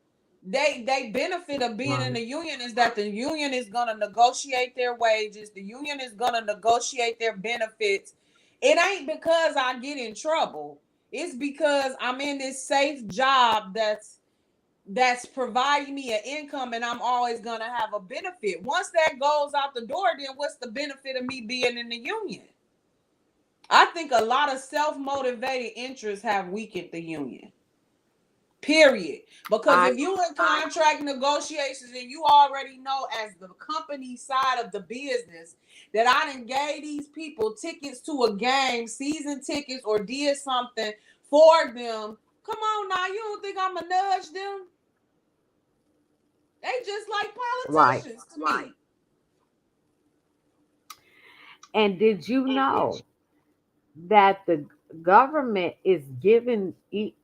They benefit of being in Right. the union is that the union is gonna negotiate their wages. The union is gonna negotiate their benefits. It ain't because I get in trouble. It's because I'm in this safe job that's providing me an income, and I'm always gonna have a benefit. Once that goes out the door, then what's the benefit of me being in the union? I think a lot of self-motivated interests have weakened the union. Period. Because I if you in contract negotiations and you already know as the company side of the business that I done gave these people tickets to a game, season tickets, or did something for them, come on now, you don't think I'm gonna nudge them? They just like right. politicians to me. And did you know that the government is giving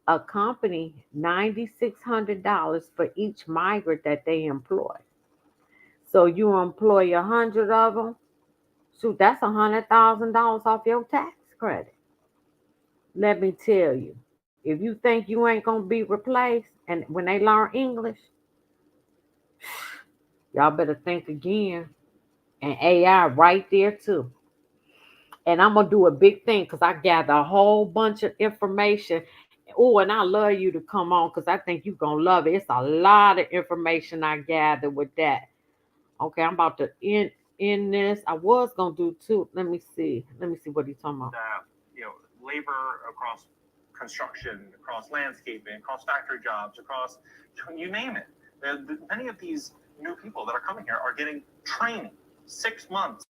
a company $9,600 for each migrant that they employ? So you employ 100 of them. Shoot, that's $100,000 off your tax credit. Let me tell you, if you think you ain't gonna be replaced, and when they learn English, y'all better think again. And AI right there too. And I'm gonna do a big thing because I gather a whole bunch of information. Oh, and I love you to come on because I think you're gonna love it. It's a lot of information I gathered with that. Okay, I'm about to end this. I was gonna do two. Let me see. Let me see what he's talking about. Labor across construction, across landscaping, across factory jobs, across you name it. Many of these new people that are coming here are getting training, 6 months,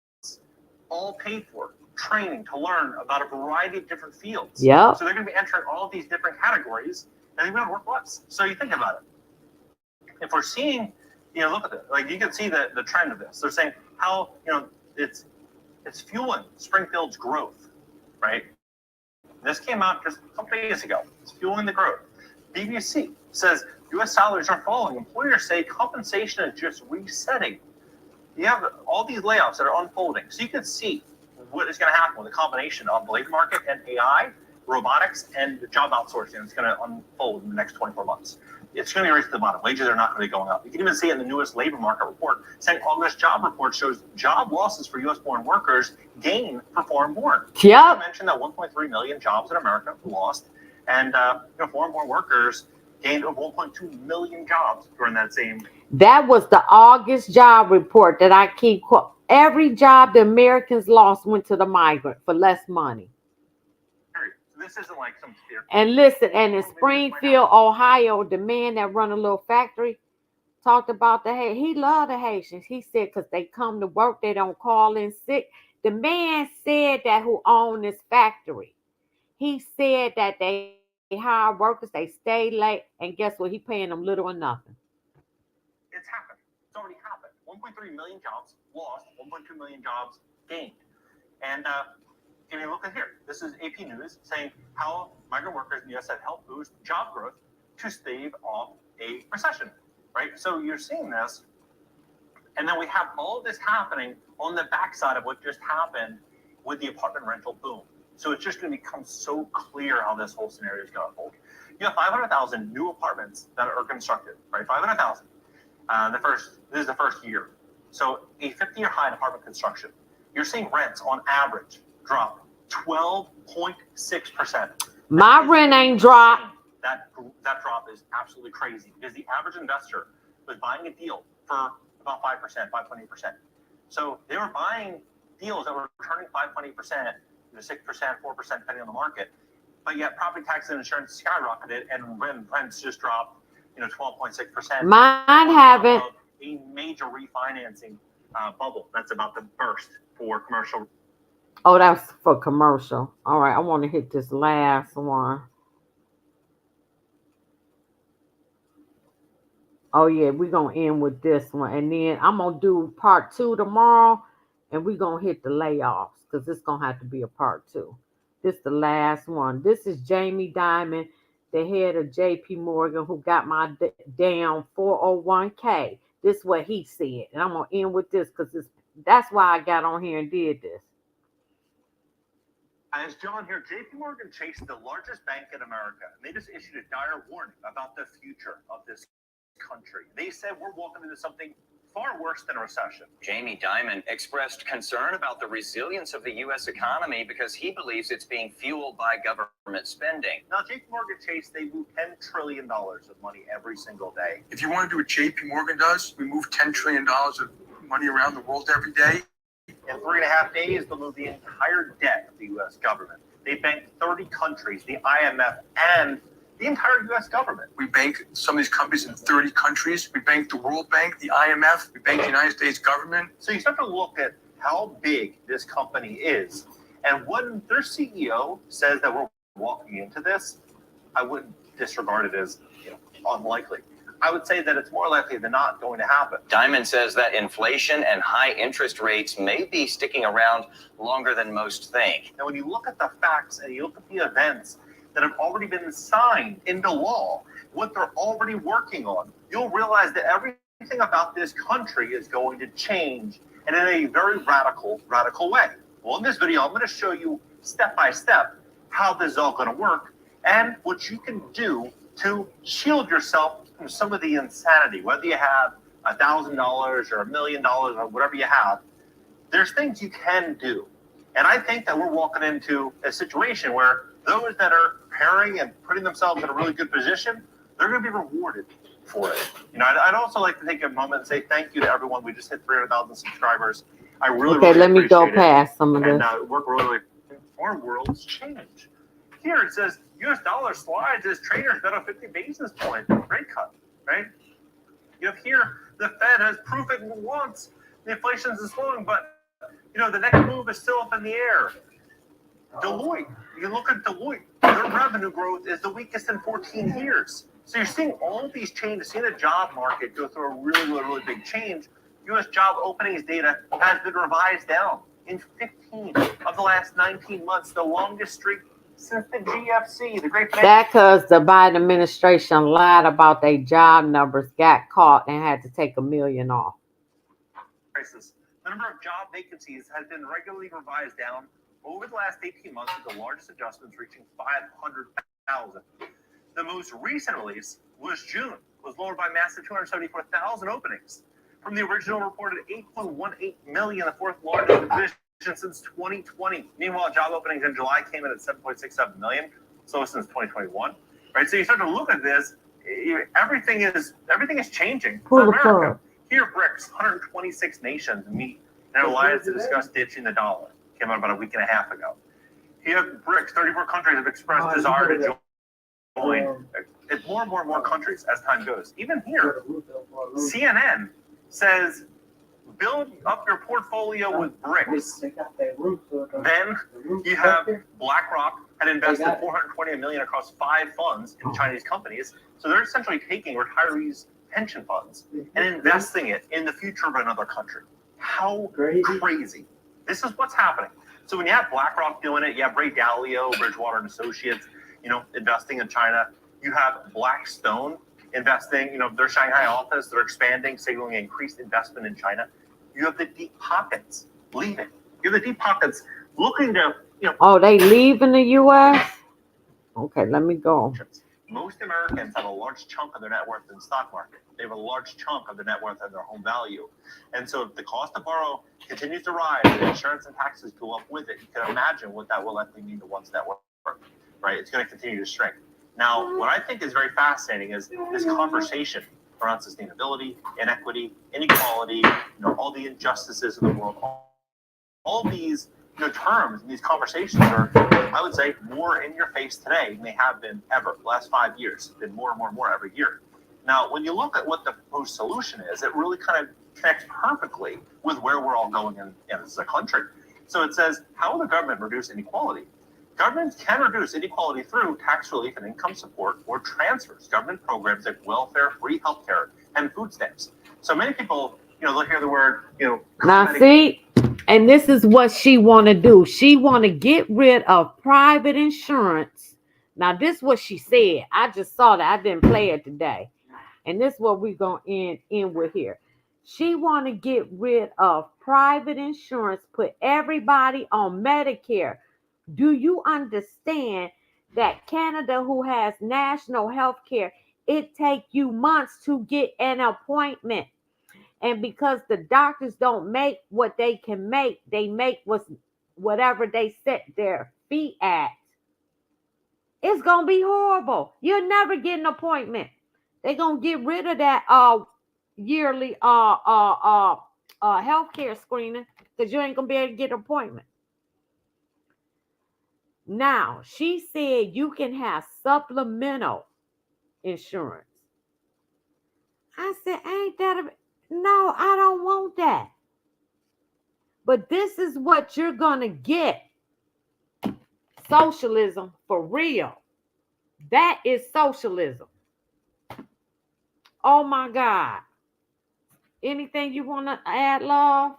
all paid for, training to learn about a variety of different fields. Yep. So they're going to be entering all of these different categories, and they're going to work less. So you think about it. If we're seeing, look at it. Like you can see the trend of this. They're saying how it's fueling Springfield's growth, right? This came out just a couple days ago. It's fueling the growth. BBC says U.S. salaries are falling. Employers say compensation is just resetting. You have all these layoffs that are unfolding. So you can see what is going to happen with a combination of the labor market and AI, robotics, and job outsourcing. It's going to unfold in the next 24 months. It's going to be raised to the bottom. Wages are not going to be going up. You can even see it in the newest labor market report, saying August job report shows job losses for U.S.-born workers, gain for foreign-born. Yep. I mentioned that 1.3 million jobs in America lost, and foreign-born workers gained over 1.2 million jobs during that same. That was the August job report that I keep. Every job the Americans lost went to the migrant for less money. This isn't like some fear. And listen, and in Springfield, Ohio, the man that run a little factory talked about he loved the Haitians. He said because they come to work, they don't call in sick. The man said that who owned this factory. He said that they hire workers, they stay late, and guess what? He paying them little or nothing. It's happened. It's already happened. 1.3 million jobs lost, 1.2 million jobs gained. And if you look at here, this is AP News saying how migrant workers in the U.S. have helped boost job growth to stave off a recession, right? So you're seeing this, and then we have all this happening on the backside of what just happened with the apartment rental boom. So it's just going to become so clear how this whole scenario is going to unfold. You have 500,000 new apartments that are constructed, right? 500,000. This is the first year. So a 50-year high in apartment construction. You're seeing rents on average drop 12.6%. My rent ain't dropped. That drop is absolutely crazy because the average investor was buying a deal for about 5%, 5.8%. So they were buying deals that were returning 5.8%, 6%, 4%, depending on the market. But yet property taxes and insurance skyrocketed and rents just dropped, 12.6%. Mine haven't. A major refinancing bubble that's about to burst for commercial. Oh, that's for commercial. All right, I want to hit this last one. Oh yeah, we're gonna end with this one, and then I'm gonna do part 2 tomorrow, and we're gonna hit the layoffs because it's gonna have to be a part 2. This is the last one. This is Jamie Dimon, the head of JP Morgan, who got my damn 401k. This is what he said, and I'm gonna end with this because that's why I got on here and did this. As John here, JP Morgan Chase is the largest bank in America, and they just issued a dire warning about the future of this country. They said we're walking into something far worse than a recession. Jamie Dimon expressed concern about the resilience of the U.S. economy because he believes it's being fueled by government spending. Now, JP Morgan Chase, they move $10 trillion of money every single day. If you want to do what JP Morgan does, we move $10 trillion of money around the world every day. In 3.5 days, they'll move the entire debt of the U.S. government. They bank 30 countries, the IMF, and the entire U.S. government. We bank some of these companies in 30 countries. We bank the World Bank, the IMF. We bank the United States government. So you start to look at how big this company is. And when their CEO says that we're walking into this, I wouldn't disregard it as unlikely. I would say that it's more likely than not going to happen. Dimon says that inflation and high interest rates may be sticking around longer than most think. Now, when you look at the facts and you look at the events that have already been signed into law, what they're already working on, you'll realize that everything about this country is going to change, and in a very radical way. Well, in this video, I'm going to show you step by step how this is all going to work and what you can do to shield yourself from some of the insanity. Whether you have $1,000 or $1 million or whatever you have, there's things you can do. And I think that we're walking into a situation where those that are preparing and putting themselves in a really good position, they're going to be rewarded for it. I'd also like to take a moment and say thank you to everyone. We just hit 300,000 subscribers. I really let me go appreciate past some of this. And work really. Our world's changed. Here it says U.S. dollar slides as traders bet on 50 basis points rate cut, right? You have here the Fed has proven once the inflation is slowing, but the next move is still up in the air. Deloitte, you look at Deloitte, their revenue growth is the weakest in 14 years. So you're seeing all of these changes, seeing the job market go through a really big change. U.S. job openings data has been revised down in 15 of the last 19 months, the longest streak since the GFC, the Great Financial. That because the Biden administration lied about their job numbers, got caught, and had to take $1 million off. Crisis. The number of job vacancies has been regularly revised down over the last 18 months, with the largest adjustments reaching 500,000. The most recent release was June, was lowered by massive 274,000 openings from the original reported 8.18 million, the fourth largest division since 2020. Meanwhile, job openings in July came in at 7.67 million, slowest since 2021. Right, so you start to look at this. Everything is changing for America. Here, BRICS, 126 nations meet in their alliance to discuss ditching the dollar. Came out about a week and a half ago. Here, BRICS, 34 countries have expressed desire to join. It's more and more countries as time goes. Even here, CNN says, build up your portfolio with BRICS. Then you have BlackRock had invested $420 million across 5 funds in Chinese companies. So they're essentially taking retirees' pension funds and investing it in the future of another country. How crazy. This is what's happening. So when you have BlackRock doing it, you have Ray Dalio, Bridgewater and Associates, investing in China. You have Blackstone investing, their Shanghai office, they're expanding, signaling increased investment in China. You have the deep pockets leaving. You have the deep pockets looking to, Oh, they leaving the U.S.? Okay, let me go. Most Americans have a large chunk of their net worth in the stock market. They have a large chunk of their net worth in their home value. And so if the cost to borrow continues to rise and insurance and taxes go up with it, you can imagine what that will likely mean to one's net worth, right? It's going to continue to shrink. Now, what I think is very fascinating is this conversation around sustainability, inequity, inequality, all the injustices in the world. All these terms and these conversations are, I would say, more in your face today than they have been ever. The last 5 years, been more and more and more every year. Now, when you look at what the proposed solution is, it really kind of connects perfectly with where we're all going as a country. So it says, how will the government reduce inequality? Governments can reduce inequality through tax relief and income support or transfers, government programs like welfare, free healthcare, and food stamps. So many people, they'll hear the word, Now see, and this is what she want to do. She want to get rid of private insurance. Now this is what she said. I just saw that. I didn't play it today. And this is what we're going to end with here. She want to get rid of private insurance, put everybody on Medicare. Do you understand that Canada, who has national health care, it takes you months to get an appointment? And because the doctors don't make what they can make, they make whatever they set their feet at. It's going to be horrible. You'll never get an appointment. They're going to get rid of that yearly healthcare screening because you ain't going to be able to get an appointment. Now, she said you can have supplemental insurance. I said, ain't that no, I don't want that. But this is what you're going to get. Socialism for real. That is socialism. Oh my God. Anything you want to add, love?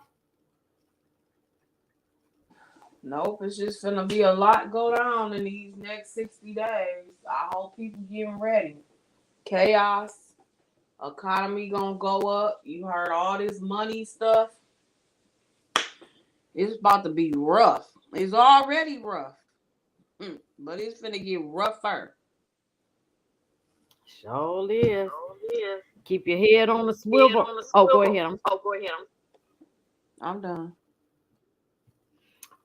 Nope, it's just gonna be a lot go down in these next 60 days. I hope people getting ready. Chaos, economy gonna go up. You heard all this money stuff. It's about to be rough. It's already rough. But it's finna get rougher. Sure is. Keep your head on the swivel. Oh, go ahead. I'm done.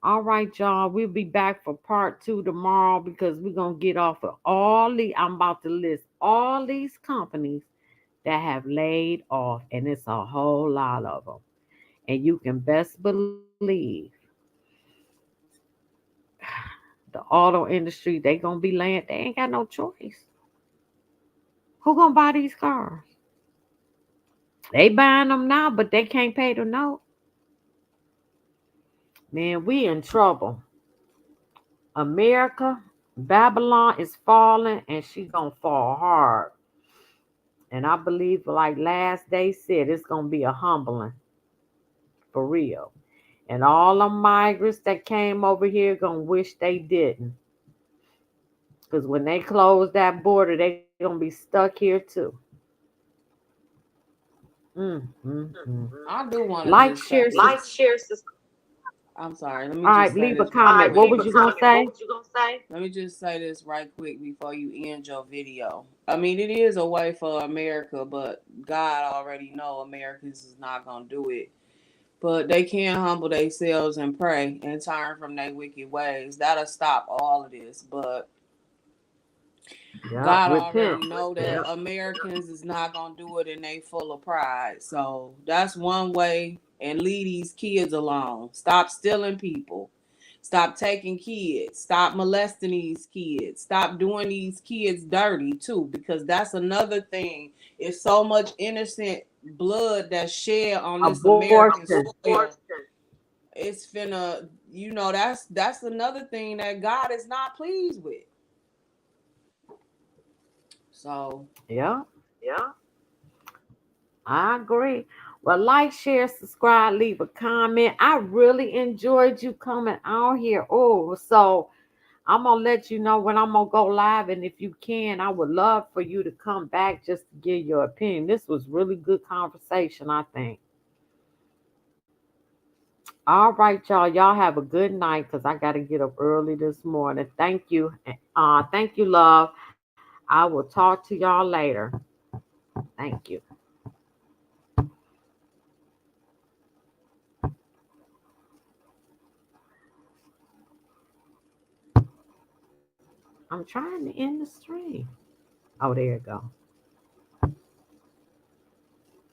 All right, y'all. We'll be back for part 2 tomorrow because we're going to get off of I'm about to list all these companies that have laid off, and it's a whole lot of them. And you can best believe the auto industry, they going to be laying, they ain't got no choice. Who going to buy these cars? They buying them now, but they can't pay the note. Man, we in trouble. America, Babylon is falling, and she gonna fall hard. And I believe, like last day said, it's gonna be a humbling for real. And all the migrants that came over here gonna wish they didn't. Because when they close that border, they gonna be stuck here too. I do want to Like, just share, say this. I'm sorry. Let me all just right, say leave a this right comment. What quick. was you gonna say? Let me just say this right quick before you end your video. I mean, it is a way for America, but God already know Americans is not gonna do it. But they can humble themselves and pray and turn from their wicked ways. That'll stop all of this. But Yep, God repent. already know that Americans is not gonna do it, and they full of pride. So that's one way. And leave these kids alone. Stop stealing people. Stop taking kids. Stop molesting these kids. Stop doing these kids dirty too, because that's another thing. It's so much innocent blood that's shed on this American Abortion. soil. It's finna, that's another thing that God is not pleased with. So Yeah. I agree. Well, like, share, subscribe, leave a comment. I really enjoyed you coming out here. Oh, so I'm gonna let you know when I'm gonna go live, and if you can, I would love for you to come back just to give your opinion. This was really good conversation, I think. All right, y'all. Y'all have a good night because I gotta get up early this morning. Thank you. Thank you, love. I will talk to y'all later. Thank you. I'm trying to end the stream. Oh, there you go.